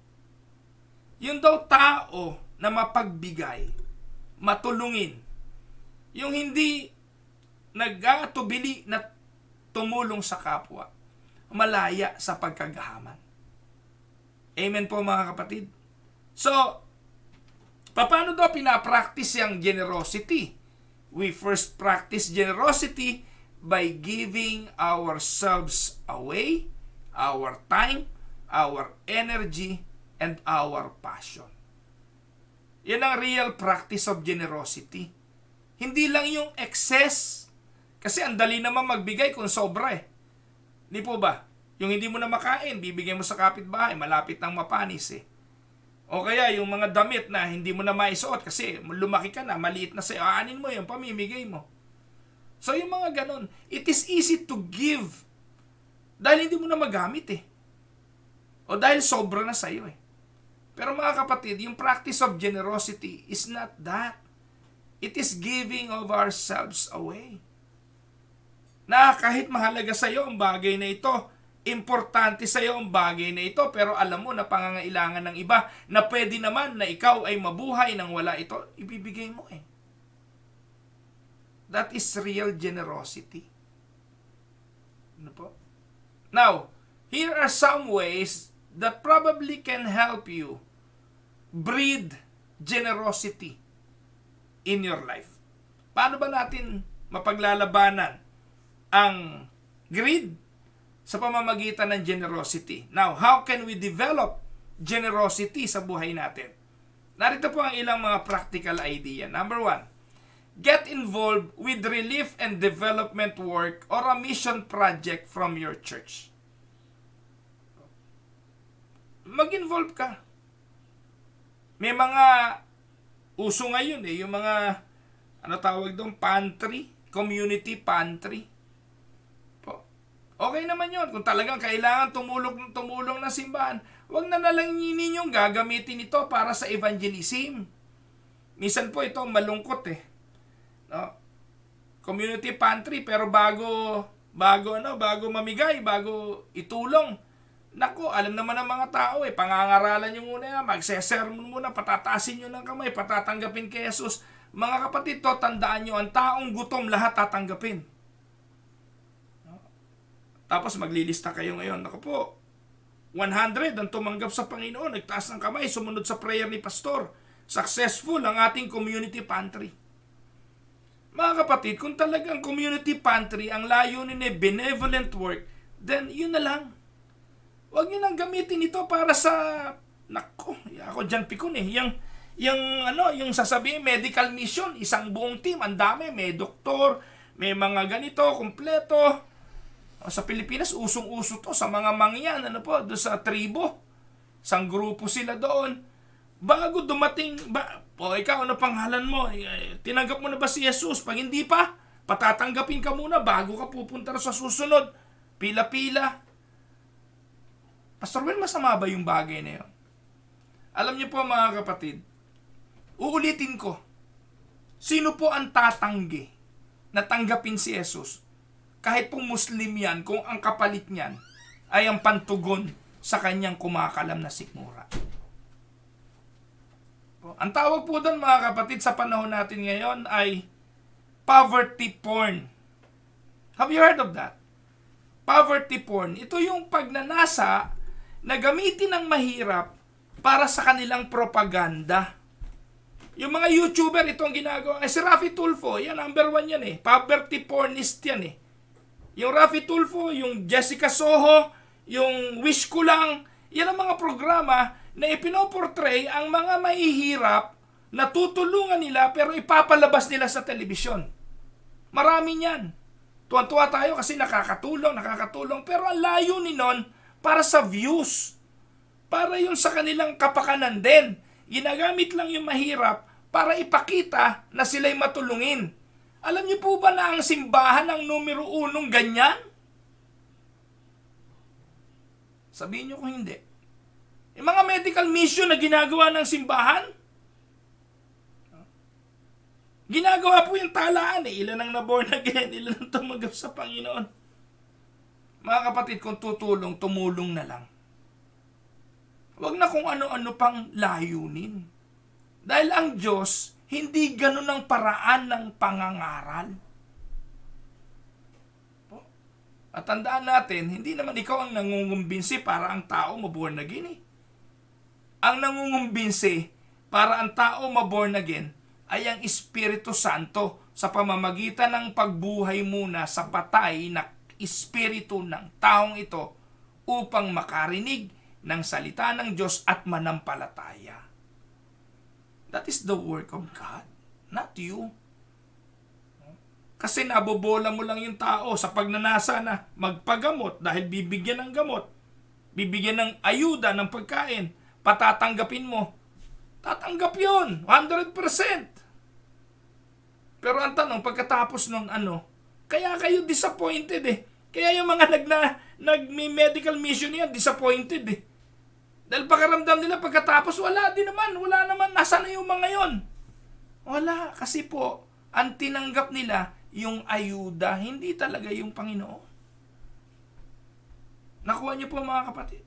Speaker 1: Yung daw tao na mapagbigay, matulungin, yung hindi nag-aatubili na tumulong sa kapwa, malaya sa pagkagahaman. Amen po mga kapatid. So, paano daw pinapractice yung generosity? We first practice generosity by giving ourselves away, our time, our energy, and our passion. Yan ang real practice of generosity. Hindi lang yung excess. Kasi ang dali naman magbigay kung sobra eh. Di po ba? Yung hindi mo na makain, bibigay mo sa kapitbahay, malapit nang mapanis eh. O kaya yung mga damit na hindi mo na maisuot kasi lumaki ka na, maliit na sa'yo, aanin mo yun, pamimigay mo. So yung mga ganon, it is easy to give dahil hindi mo na magamit eh. O dahil sobra na sa'yo eh. Pero mga kapatid, yung practice of generosity is not that. It is giving of ourselves away. Na kahit mahalaga sa'yo ang bagay na ito, importante sa iyo ang bagay na ito, pero alam mo na pangangailangan ng iba na pwede naman na ikaw ay mabuhay nang wala ito, ibibigay mo eh. That is real generosity. Ano po? Now, here are some ways that probably can help you breed generosity in your life. Paano ba natin mapaglalabanan ang greed sa pamamagitan ng generosity? Now, how can we develop generosity sa buhay natin? Narito po ang ilang mga practical idea. Number 1, get involved with relief and development work or a mission project from your church. Mag-involve ka. May mga uso ngayon eh, yung mga, ano tawag doon, pantry, community pantry. Okay naman yun. Kung talagang kailangan tumulong ng simbahan, huwag na lang ninyong gagamitin ito para sa evangelism. Minsan po ito malungkot eh. No? Community pantry, pero bago mamigay, bago itulong, naku, alam naman ng mga tao eh, pangangaralan nyo muna yan, magsesermon muna, patatasin nyo ng kamay, patatanggapin kay Jesus. Mga kapatid, to, tandaan nyo, ang taong gutom lahat tatanggapin. Tapos maglilista kayo ngayon. Naku po, 100 ang tumanggap sa Panginoon, nagtaas ng kamay, sumunod sa prayer ni Pastor. Successful ang ating community pantry. Mga kapatid, kung talagang community pantry ang layunin ni benevolent work, then yun na lang. Huwag nyo nang gamitin ito para sa, naku, ako dyan pikon eh, yung sasabihin medical mission, isang buong team, ang dami, may doktor, may mga ganito, kumpleto. Sa Pilipinas, usong-uso to sa mga mangyan, ano po, doon sa tribo. Isang grupo sila doon. Bago dumating, ikaw, ano pangalan mo? Tinanggap mo na ba si Jesus? Pag hindi pa, patatanggapin ka muna bago ka pupunta sa susunod. Pila-pila. Pastor Will, masama ba yung bagay na yun? Alam niyo po mga kapatid, uulitin ko, sino po ang tatanggi na tanggapin si Jesus? Kahit po Muslim yan, kung ang kapalit niyan ay ang pantugon sa kanyang kumakalam na sikmura. Ang tawag po doon mga kapatid sa panahon natin ngayon ay poverty porn. Have you heard of that? Poverty porn. Ito yung pagnanasa na gamitin ng mahirap para sa kanilang propaganda. Yung mga YouTuber, ito ang ginagawa. Si Raffy Tulfo, yan, number 1 yan eh. Poverty pornist yan eh. Yung Raffy Tulfo, yung Jessica Soho, yung Wish Ko Lang, yan ang mga programa na ipinoportray ang mga mahihirap na tutulungan nila pero ipapalabas nila sa telebisyon. Marami niyan. Tuwan-tuwa tayo kasi nakakatulong. Pero ang layunin nun para sa views. Para yun sa kanilang kapakanan din. Ginagamit lang yung mahirap para ipakita na sila'y matulungin. Alam niyo po ba na ang simbahan ang numero 1 ganyan? Sabihin niyo kung hindi. Yung mga medical mission na ginagawa ng simbahan, ginagawa po yung talaan eh. Ilan ang na-born again, ilan ang tumanggap sa Panginoon. Mga kapatid, kung tutulong, tumulong na lang. Huwag na kung ano-ano pang layunin. Dahil ang Diyos, hindi ganun ang paraan ng pangangaral. At tandaan natin, hindi naman ikaw ang nangungumbinsi para ang tao maborn again eh. Ang nangungumbinsi para ang tao maborn again ay ang Espiritu Santo sa pamamagitan ng pagbuhay muna sa patay na espiritu ng taong ito upang makarinig ng salita ng Diyos at manampalataya. That is the work of God, not you. Kasi nabobola mo lang yung tao sa pagnanasa na magpagamot dahil bibigyan ng gamot, bibigyan ng ayuda ng pagkain, patatanggapin mo. Tatanggap yun, 100%. Pero ang tanong, pagkatapos ng kaya kayo disappointed eh. Kaya yung mga nag-medical mission yan, disappointed eh. Dahil pakaramdam nila pagkatapos, wala naman, nasa na yung mga yon? Wala, kasi po, ang tinanggap nila, yung ayuda, hindi talaga yung Panginoon. Nakuha niyo po mga kapatid?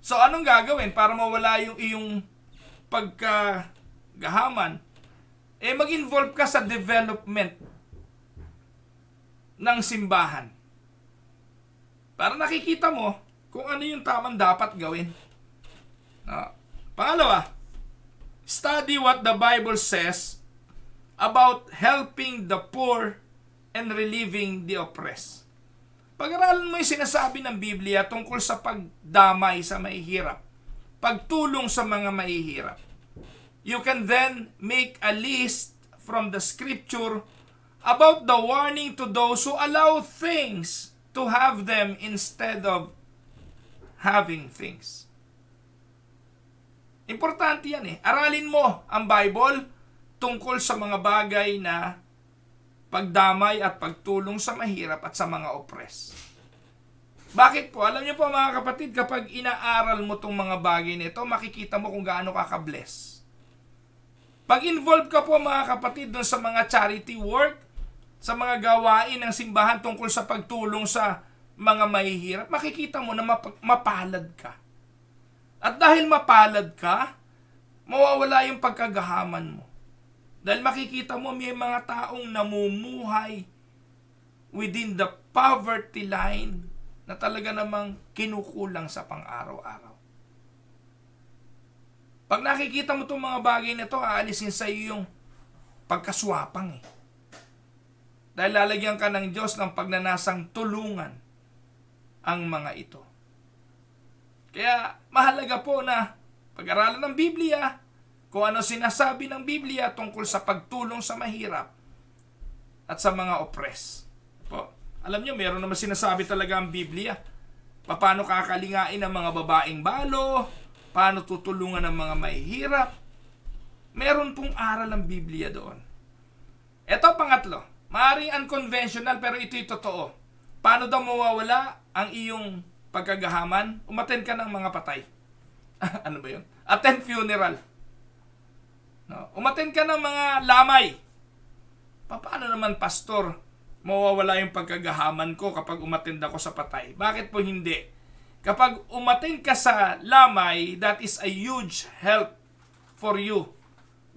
Speaker 1: So, anong gagawin para mawala yung iyong pagkagahaman? Mag-involve ka sa development ng simbahan. Para nakikita mo kung ano yung tamang dapat gawin. Pangalawa, study what the Bible says about helping the poor and relieving the oppressed. Pag-aralan mo yung sinasabi ng Biblia tungkol sa pagdamay sa mahihirap, pagtulong sa mga mahihirap. You can then make a list from the scripture about the warning to those who allow things to have them instead of having things. Importante yan eh. Aralin mo ang Bible tungkol sa mga bagay na pagdamay at pagtulong sa mahirap at sa mga oppressed. Bakit po? Alam niyo po mga kapatid, kapag inaaral mo itong mga bagay nito, makikita mo kung gaano ka ka-bless. Pag involved ka po mga kapatid doon sa mga charity work, sa mga gawain ng simbahan tungkol sa pagtulong sa mga mahihirap, makikita mo na mapalad ka. At dahil mapalad ka, mawawala yung pagkagahaman mo. Dahil makikita mo may mga taong namumuhay within the poverty line na talaga namang kinukulang sa pang-araw-araw. Pag nakikita mo itong mga bagay na ito, aalisin sa iyo yung pagkaswapang eh. Dahil lalagyan ka ng Diyos ng pagnanasang tulungan ang mga ito. Kaya mahalaga po na pag-aralan ng Biblia, kung ano sinasabi ng Biblia tungkol sa pagtulong sa mahirap at sa mga oppressed. Po, alam nyo, meron naman sinasabi talaga ang Biblia paano kakalingain ang mga babaeng balo, paano tutulungan ang mga mahihirap. Meron pong aral ang Biblia doon. Ito pangatlo, maaaring unconventional pero ito'y totoo. Paano daw mawawala ang iyong pagkagahaman? Umattend ka ng mga patay. Ano ba yun? Attend funeral. No? Umattend ka ng mga lamay. Paano naman, pastor, mawawala yung pagkagahaman ko kapag umattend ako sa patay? Bakit po hindi? Kapag umattend ka sa lamay, that is a huge help for you.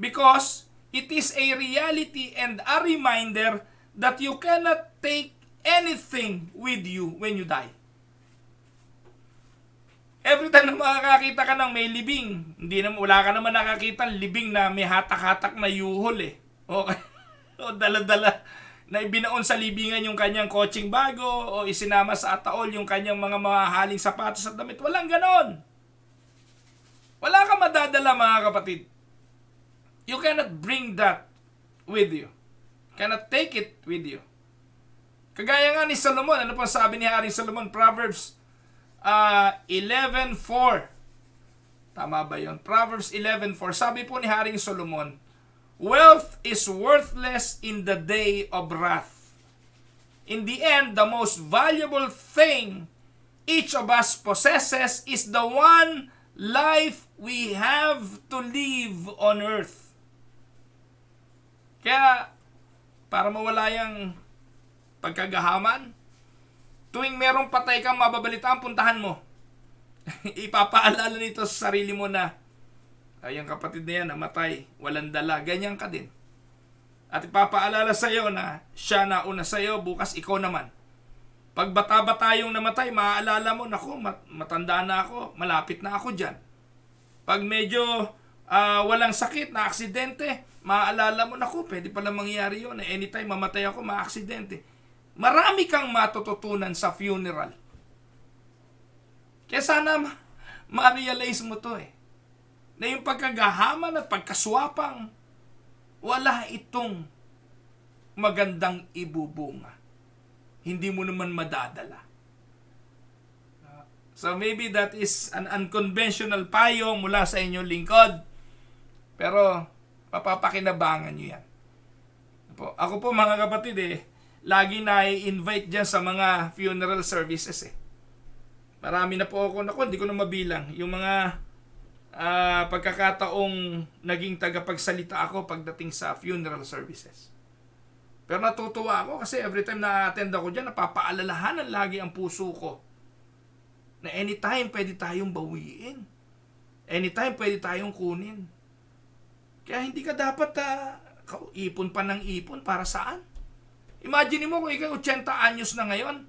Speaker 1: Because it is a reality and a reminder that you cannot take anything with you when you die. Every time na makakakita ka ng may libing, wala ka naman nakakita libing na may hatak-hatak na yuhol eh. Okay. O dala-dala na ibinaon sa libingan yung kanyang kotseng bago o isinama sa ataol yung kanyang mga mahahaling sapatos at damit. Walang ganon. Wala ka madadala, mga kapatid. You cannot bring that with you. Cannot take it with you. Kagaya nga ni Solomon, ano pa sabi ni Haring Solomon? Proverbs 11:4. Tama ba yun? Proverbs 11:4. Sabi po ni Haring Solomon, wealth is worthless in the day of wrath. In the end, the most valuable thing each of us possesses is the one life we have to live on earth. Kaya, para mawala yung pagkagahaman, tuwing merong patay kang mababalitaan, puntahan mo. Ipapaalala nito sa sarili mo na, ay, yung kapatid na yan, namatay, walang dala, ganyan ka din. At ipapaalala sa iyo na siya na una sa iyo, bukas ikaw naman. Pag bata-bata yung namatay, maaalala mo, naku, matanda na ako, malapit na ako dyan. Pag medyo walang sakit na aksidente, maaalala mo, naku, pwede pala mangyari yun. Anytime mamatay ako, maaksidente. Marami kang matututunan sa funeral. Kaya sana ma-realize mo to na yung pagkagahaman at pagkaswapang, wala itong magandang ibubunga. Hindi mo naman madadala. So maybe that is an unconventional payo mula sa inyong lingkod. Pero mapapakinabangan nyo yan. Ako po, mga kapatid, lagi na i-invite dyan sa mga funeral services Marami na po ako, hindi ko na mabilang. Yung mga pagkakataong naging tagapagsalita ako pagdating sa funeral services. Pero natutuwa ako kasi every time na-attend ako dyan, napapaalalahanan lagi ang puso ko na anytime pwede tayong bawiin. Anytime pwede tayong kunin. Kaya hindi ka dapat ipon pa ng ipon para saan? Imagine mo kung ikaw 80 anyos na ngayon.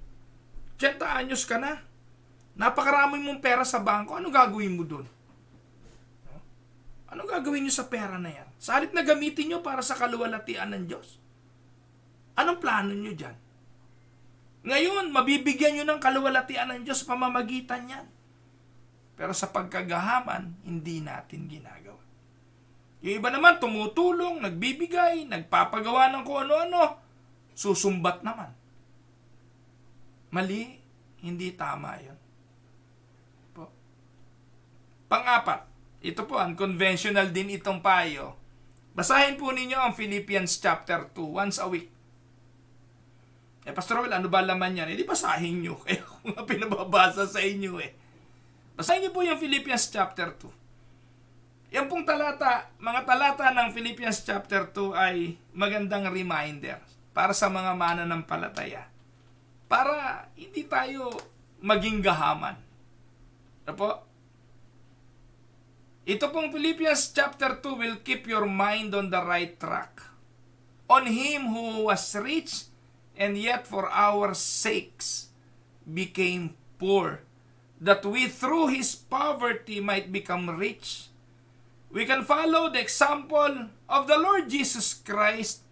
Speaker 1: 80 anyos ka na. Napakarami mong pera sa bangko. Ano gagawin mo dun? Ano gagawin nyo sa pera na yan? Sa halip na gamitin nyo para sa kaluwalhatian ng Diyos. Anong plano nyo dyan? Ngayon, mabibigyan nyo ng kaluwalhatian ng Diyos pamamagitan yan. Pero sa pagkagahaman, hindi natin ginagawa. Yung iba naman, tumutulong, nagbibigay, nagpapagawa ng kung ano-ano, susumbat naman. Mali, hindi tama yun. Pang-apat, ito po, unconventional din itong payo. Basahin po ninyo ang Philippians chapter 2 once a week. Pastor Will, ano ba laman yan? Di basahin nyo. Kaya kung nga pinababasa sa inyo Basahin nyo po yung Philippians chapter 2. Yan pong talata, mga talata ng Philippians chapter 2 ay magandang reminder para sa mga mananampalataya. Para hindi tayo maging gahaman. Ano po? Ito pong Philippians chapter 2 will keep your mind on the right track. On Him who was rich and yet for our sakes became poor, that we through His poverty might become rich. We can follow the example of the Lord Jesus Christ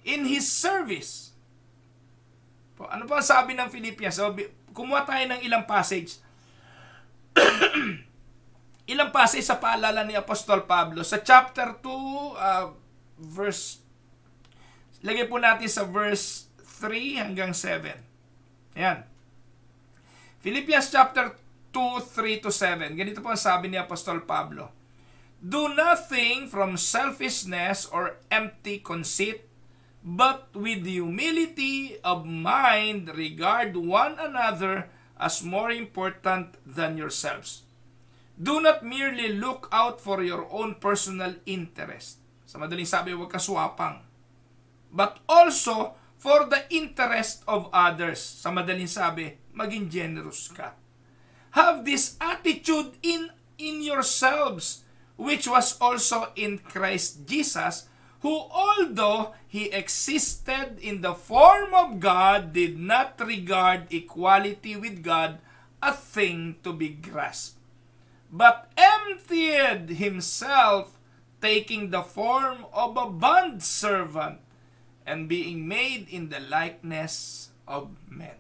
Speaker 1: in His service. Ano pa sabi ng Philippians? Kumuha tayo ng ilang passage. Ilang passage sa paalala ni Apostol Pablo. Sa chapter 2, lagay po natin sa verse 3 hanggang 7. Ayan. Philippians chapter 2, 3-7. Ganito po ang sabi ni Apostol Pablo. Do nothing from selfishness or empty conceit, but with humility of mind regard one another as more important than yourselves. Do not merely look out for your own personal interest. Sa madaling sabi, huwag ka swapang. But also for the interest of others. Sa madaling sabi, maging generous ka. Have this attitude in yourselves, which was also in Christ Jesus, who although he existed in the form of God, did not regard equality with God a thing to be grasped, but emptied himself, taking the form of a bondservant, and being made in the likeness of men.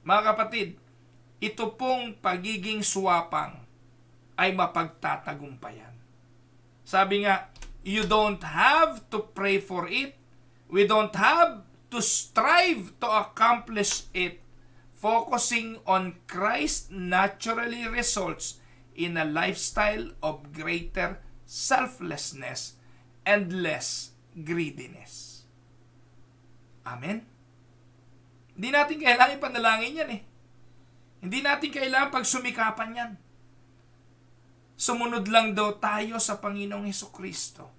Speaker 1: Mga kapatid, ito pong pagiging suwapang ay mapagtatagumpayan. Sabi nga, you don't have to pray for it. We don't have to strive to accomplish it. Focusing on Christ naturally results in a lifestyle of greater selflessness and less greediness. Amen? Hindi natin kailangan ipanalangin yan eh. Hindi natin kailangan pagsumikapan yan. Sumunod lang daw tayo sa Panginoong Hesukristo.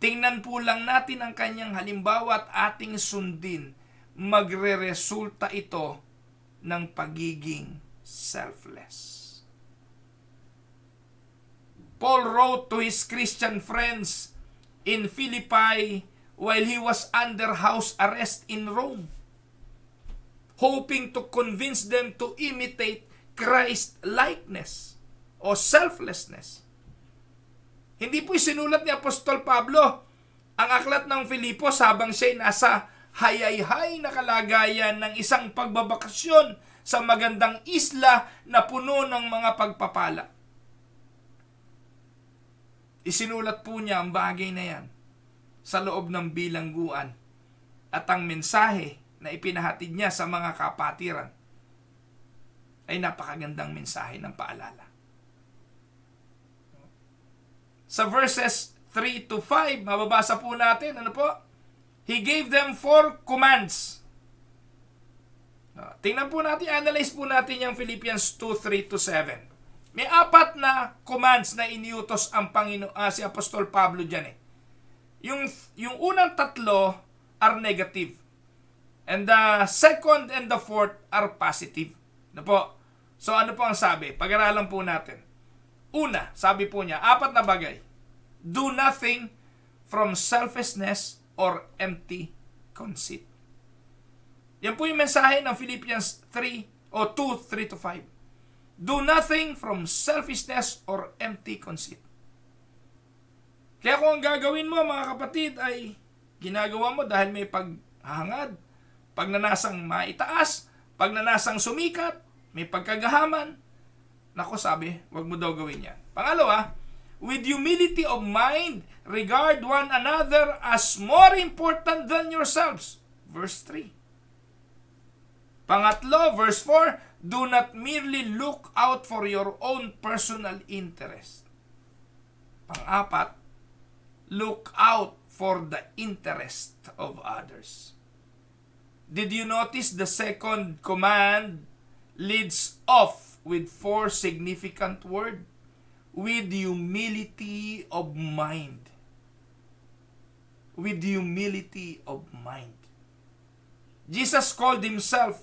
Speaker 1: Tingnan po lang natin ang kanyang halimbawa at ating sundin. Magre-resulta ito ng pagiging selfless. Paul wrote to his Christian friends in Philippi while he was under house arrest in Rome, hoping to convince them to imitate Christ likeness o selflessness. Hindi po sinulat ni Apostol Pablo ang aklat ng Filipos habang siya'y nasa hayayhay na kalagayan ng isang pagbabakasyon sa magandang isla na puno ng mga pagpapala. Isinulat po niya ang bagay na yan sa loob ng bilangguan at ang mensahe na ipinahatid niya sa mga kapatiran ay napakagandang mensahe ng paalala. Sa verses 3-5, mababasa po natin, ano po? He gave them 4 commands. Tingnan po natin, analyze po natin yung Philippians 2, 3-7. May 4 na commands na iniutos ang si Apostol Pablo dyan eh. Yung unang 3 are negative. And the second and the fourth are positive. Ano po? So ano po ang sabi? Pag-aralan po natin. Una, sabi po niya, 4 na bagay. Do nothing from selfishness or empty conceit. Yan po yung mensahe ng Philippians 3 o 2, 3-5. Do nothing from selfishness or empty conceit. Kaya kung ang gagawin mo, mga kapatid, ay ginagawa mo dahil may paghahangad, pagnanasang maitaas, pagnanasang sumikat, may pagkagahaman, nako sabi, wag mo daw gawin yan. Pangalawa, with humility of mind, regard one another as more important than yourselves. Verse 3. Pangatlo, verse 4, do not merely look out for your own personal interest. Pang-apat, look out for the interest of others. Did you notice the second command leads off with 4 significant words? With humility of mind. With humility of mind. Jesus called himself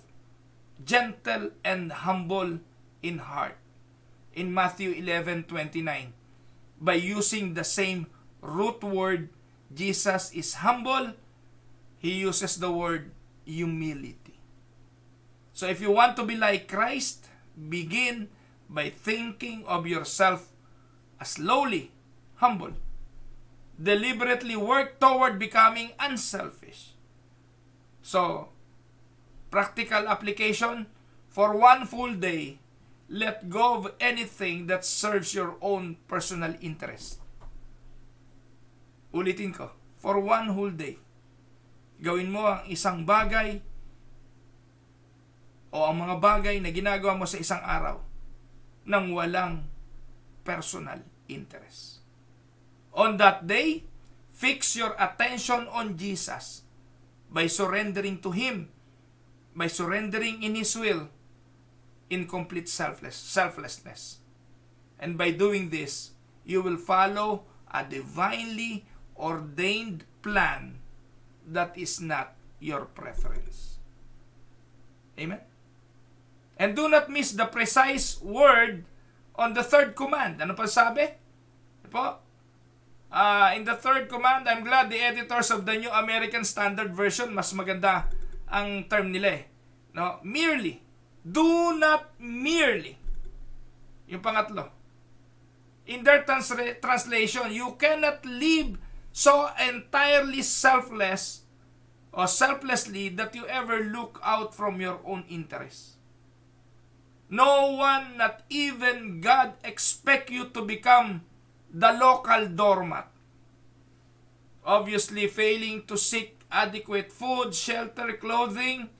Speaker 1: gentle and humble in heart in Matthew 11:29. By using the same root word, Jesus is humble, he uses the word humility. So if you want to be like Christ, begin by thinking of yourself as lowly, humble. Deliberately work toward becoming unselfish. So, practical application, for 1 full day, let go of anything that serves your own personal interest. Ulitin ko, for 1 whole day, gawin mo ang isang bagay, o ang mga bagay na ginagawa mo sa isang araw nang walang personal interest. On that day, fix your attention on Jesus by surrendering to Him, by surrendering in His will, in complete selflessness. And by doing this, you will follow a divinely ordained plan that is not your preference. Amen? And do not miss the precise word on the third command. Ano pa sabi? Po? In the third command, I'm glad the editors of the New American Standard Version, mas maganda ang term nila eh. No? Merely. Do not merely. Yung pangatlo. In their translation, you cannot live so entirely selfless or selflessly that you ever look out from your own interests. No one, not even God, expect you to become the local doormat. Obviously, failing to seek adequate food, shelter, clothing,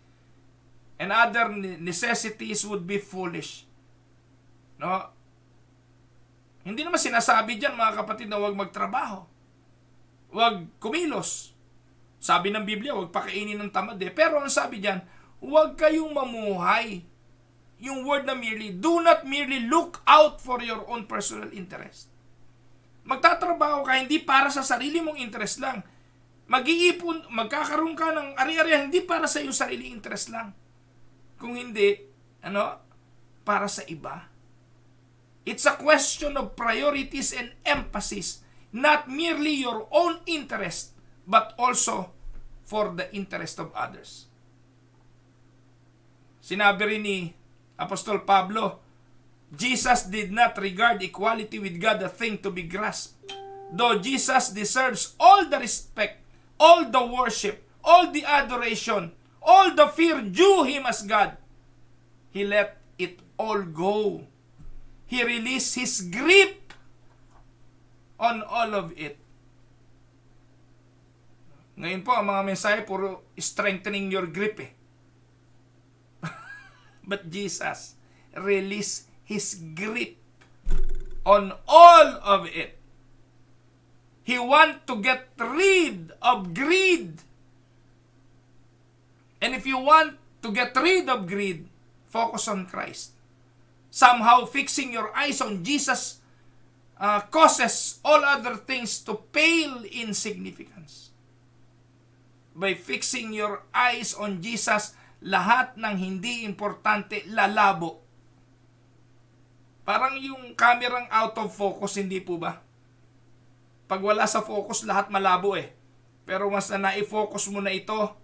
Speaker 1: and other necessities would be foolish. No? Hindi naman sinasabi dyan, mga kapatid, na huwag magtrabaho. Huwag kumilos. Sabi ng Biblia, huwag pakainin ng tamad eh. Pero ang sabi dyan, huwag kayong mamuhay. Yung word na merely, do not merely look out for your own personal interest. Magtatrabaho ka hindi para sa sarili mong interest lang. Mag-iipon, magkakaroon ka ng ari-ari hindi para sa iyong sarili interest lang. Kung hindi, para sa iba. It's a question of priorities and emphasis, not merely your own interest, but also for the interest of others. Sinabi rin ni Apostol Pablo, Jesus did not regard equality with God a thing to be grasped. Though Jesus deserves all the respect, all the worship, all the adoration, all the fear due Him as God, He let it all go. He released His grip on all of it. Ngayon po, ang mga mensahe puro strengthening your grip eh. But Jesus released His grip on all of it. He want to get rid of greed. And if you want to get rid of greed, focus on Christ. Somehow fixing your eyes on Jesus causes all other things to pale in significance. By fixing your eyes on Jesus, lahat ng hindi importante lalabo. Parang yung kamerang out of focus, hindi po ba? Pag wala sa focus, lahat malabo eh. Pero once na na-focus mo na ito,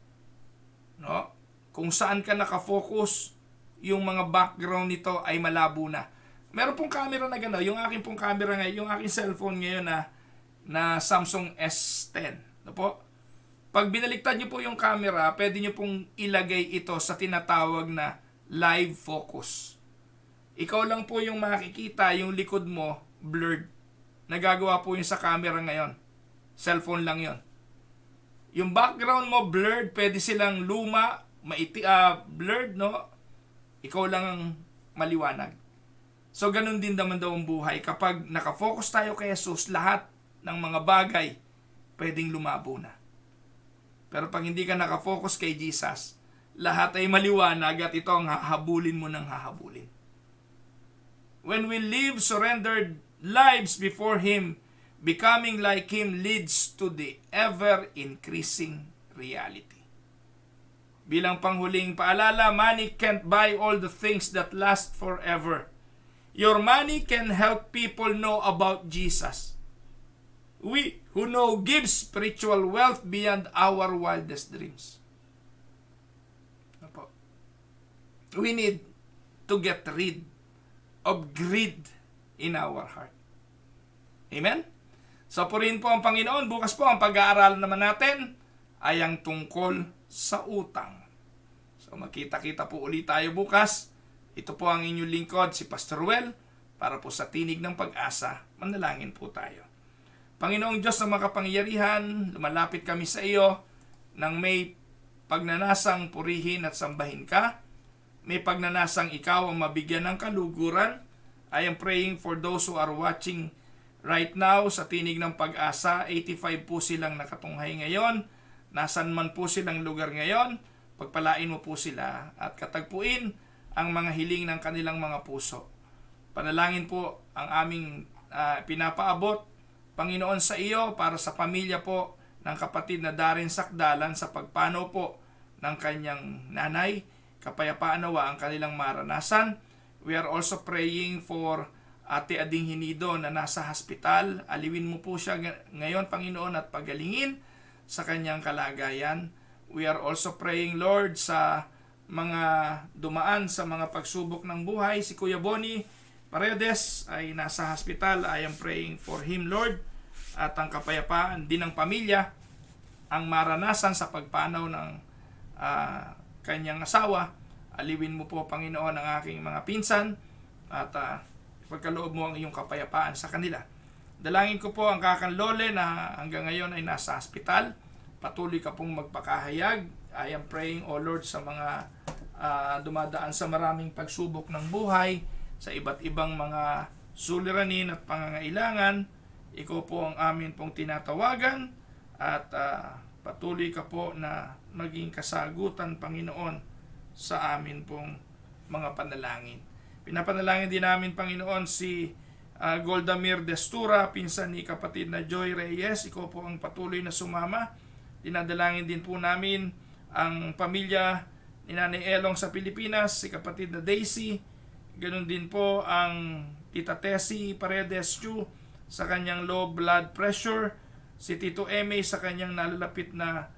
Speaker 1: no? Kung saan ka nakafocus, yung mga background nito ay malabo na. Meron pong camera na gano'n. Yung aking pong camera ngayon, yung aking cellphone ngayon na Samsung S10. No po? Pag binaliktad nyo po yung camera, pwede nyo pong ilagay ito sa tinatawag na live focus. Ikaw lang po yung makikita, yung likod mo, blurred. Nagagawa po yun sa camera ngayon. Cellphone lang yon. Yung background mo, blurred. Pwede silang luma, blurred, no? Ikaw lang ang maliwanag. So, ganun din naman daw ang buhay. Kapag nakafocus tayo kay Jesus, lahat ng mga bagay pwedeng lumabo na. Pero pag hindi ka nakafocus kay Jesus, lahat ay maliwanag at ito ang hahabulin mo ng hahabulin. When we live surrendered lives before Him, becoming like Him leads to the ever-increasing reality. Bilang panghuling paalala, money can't buy all the things that last forever. Your money can help people know about Jesus. We who know give spiritual wealth beyond our wildest dreams. We need to get rid of greed in our heart. Amen? So purihin po ang Panginoon. Bukas po ang pag-aaralan naman natin ay ang tungkol sa utang. So makita-kita po ulit tayo bukas. Ito po ang inyong lingkod, si Pastor Well, para po sa Tinig ng Pag-asa. Manalangin po tayo. Panginoong Diyos na makapangyarihan, lumalapit kami sa iyo nang may pagnanasang purihin at sambahin ka. may pagnanasang ikaw ang mabigyan ng kaluguran. I am praying for those who are watching right now sa Tinig ng Pag-asa. 85 po silang nakatunghay ngayon. Nasan man po silang lugar ngayon, pagpalain mo po sila at katagpuin ang mga hiling ng kanilang mga puso. Panalangin po ang aming pinapaabot, Panginoon, sa iyo para sa pamilya po ng kapatid na Darren Sakdalan sa pagpanaw po ng kanyang nanay. Kapayapaan nawa ang kanilang maranasan. We are also praying for Ate Ading Hinido na nasa hospital. Aliwin mo po siya ngayon, Panginoon, at pagalingin sa kanyang kalagayan. We are also praying, Lord, sa mga dumaan sa mga pagsubok ng buhay. Si Kuya Bonnie Paredes ay nasa hospital. I am praying for him, Lord, at ang kapayapaan din ng pamilya ang maranasan sa pagpanaw ng kanyang asawa. Aliwin mo po, Panginoon, ang aking mga pinsan at pagkaloob mo ang iyong kapayapaan sa kanila. Dalangin ko po ang Kakan Lole na hanggang ngayon ay nasa hospital. Patuloy ka pong magpakahayag. I am praying, O Lord, sa mga dumadaan sa maraming pagsubok ng buhay, sa iba't ibang mga suliranin at pangangailangan. Ikaw po ang amin pong tinatawagan at patuloy ka po na maging kasagutan, Panginoon, sa amin pong mga panalangin. Pinapanalangin din namin, Panginoon, si Goldamir Destura, pinsan ni kapatid na Joy Reyes. Ikaw po ang patuloy na sumama. Dinadalangin din po namin ang pamilya ni Nanay Elong sa Pilipinas, si kapatid na Daisy. Ganun din po ang Tita Tessie Paredes Chu sa kanyang low blood pressure. Si Tito Eme sa kanyang nalalapit na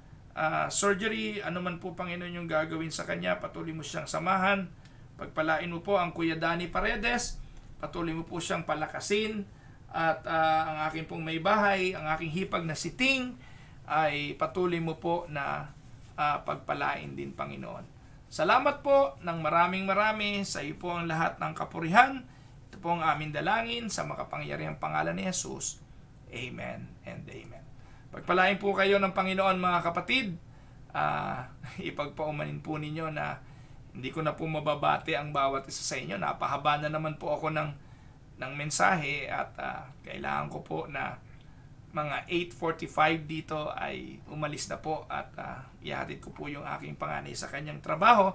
Speaker 1: surgery. Ano man po, Panginoon, yung gagawin sa kanya, patuloy mo siyang samahan. Pagpalain mo po ang Kuya Danny Paredes, patuloy mo po siyang palakasin. At ang aking pong may bahay, ang aking hipag na si Ting, ay patuloy mo po na pagpalain din, Panginoon. Salamat po ng maraming sa iyo po ang lahat ng kapurihan. Ito po ang aming dalangin sa makapangyarihang pangalan ni Jesus. Amen and amen. Pagpalain po kayo ng Panginoon, mga kapatid. Ipagpaumanin po ninyo na hindi ko na po mababate ang bawat isa sa inyo. Napahaba na naman po ako ng mensahe at kailangan ko po na mga 8:45 dito ay umalis na po at ihatid ko po yung aking panganay sa kanyang trabaho.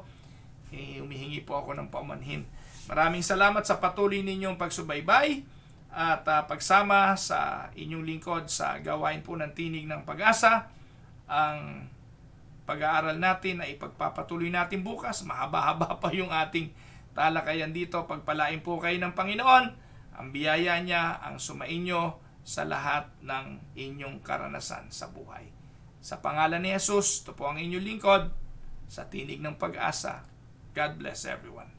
Speaker 1: Humihingi po ako ng paumanhin. Maraming salamat sa patuloy ninyong pagsubaybay at pagsama sa inyong lingkod sa gawain po ng Tinig ng Pag-asa. Ang pag-aaral natin ay ipagpapatuloy natin bukas. Mahaba-haba pa yung ating talakayan dito. Pagpalain po kayo ng Panginoon. Ang biyaya niya ang sumainyo sa lahat ng inyong karanasan sa buhay. Sa pangalan ni Jesus, ito po ang inyong lingkod sa Tinig ng Pag-asa. God bless everyone.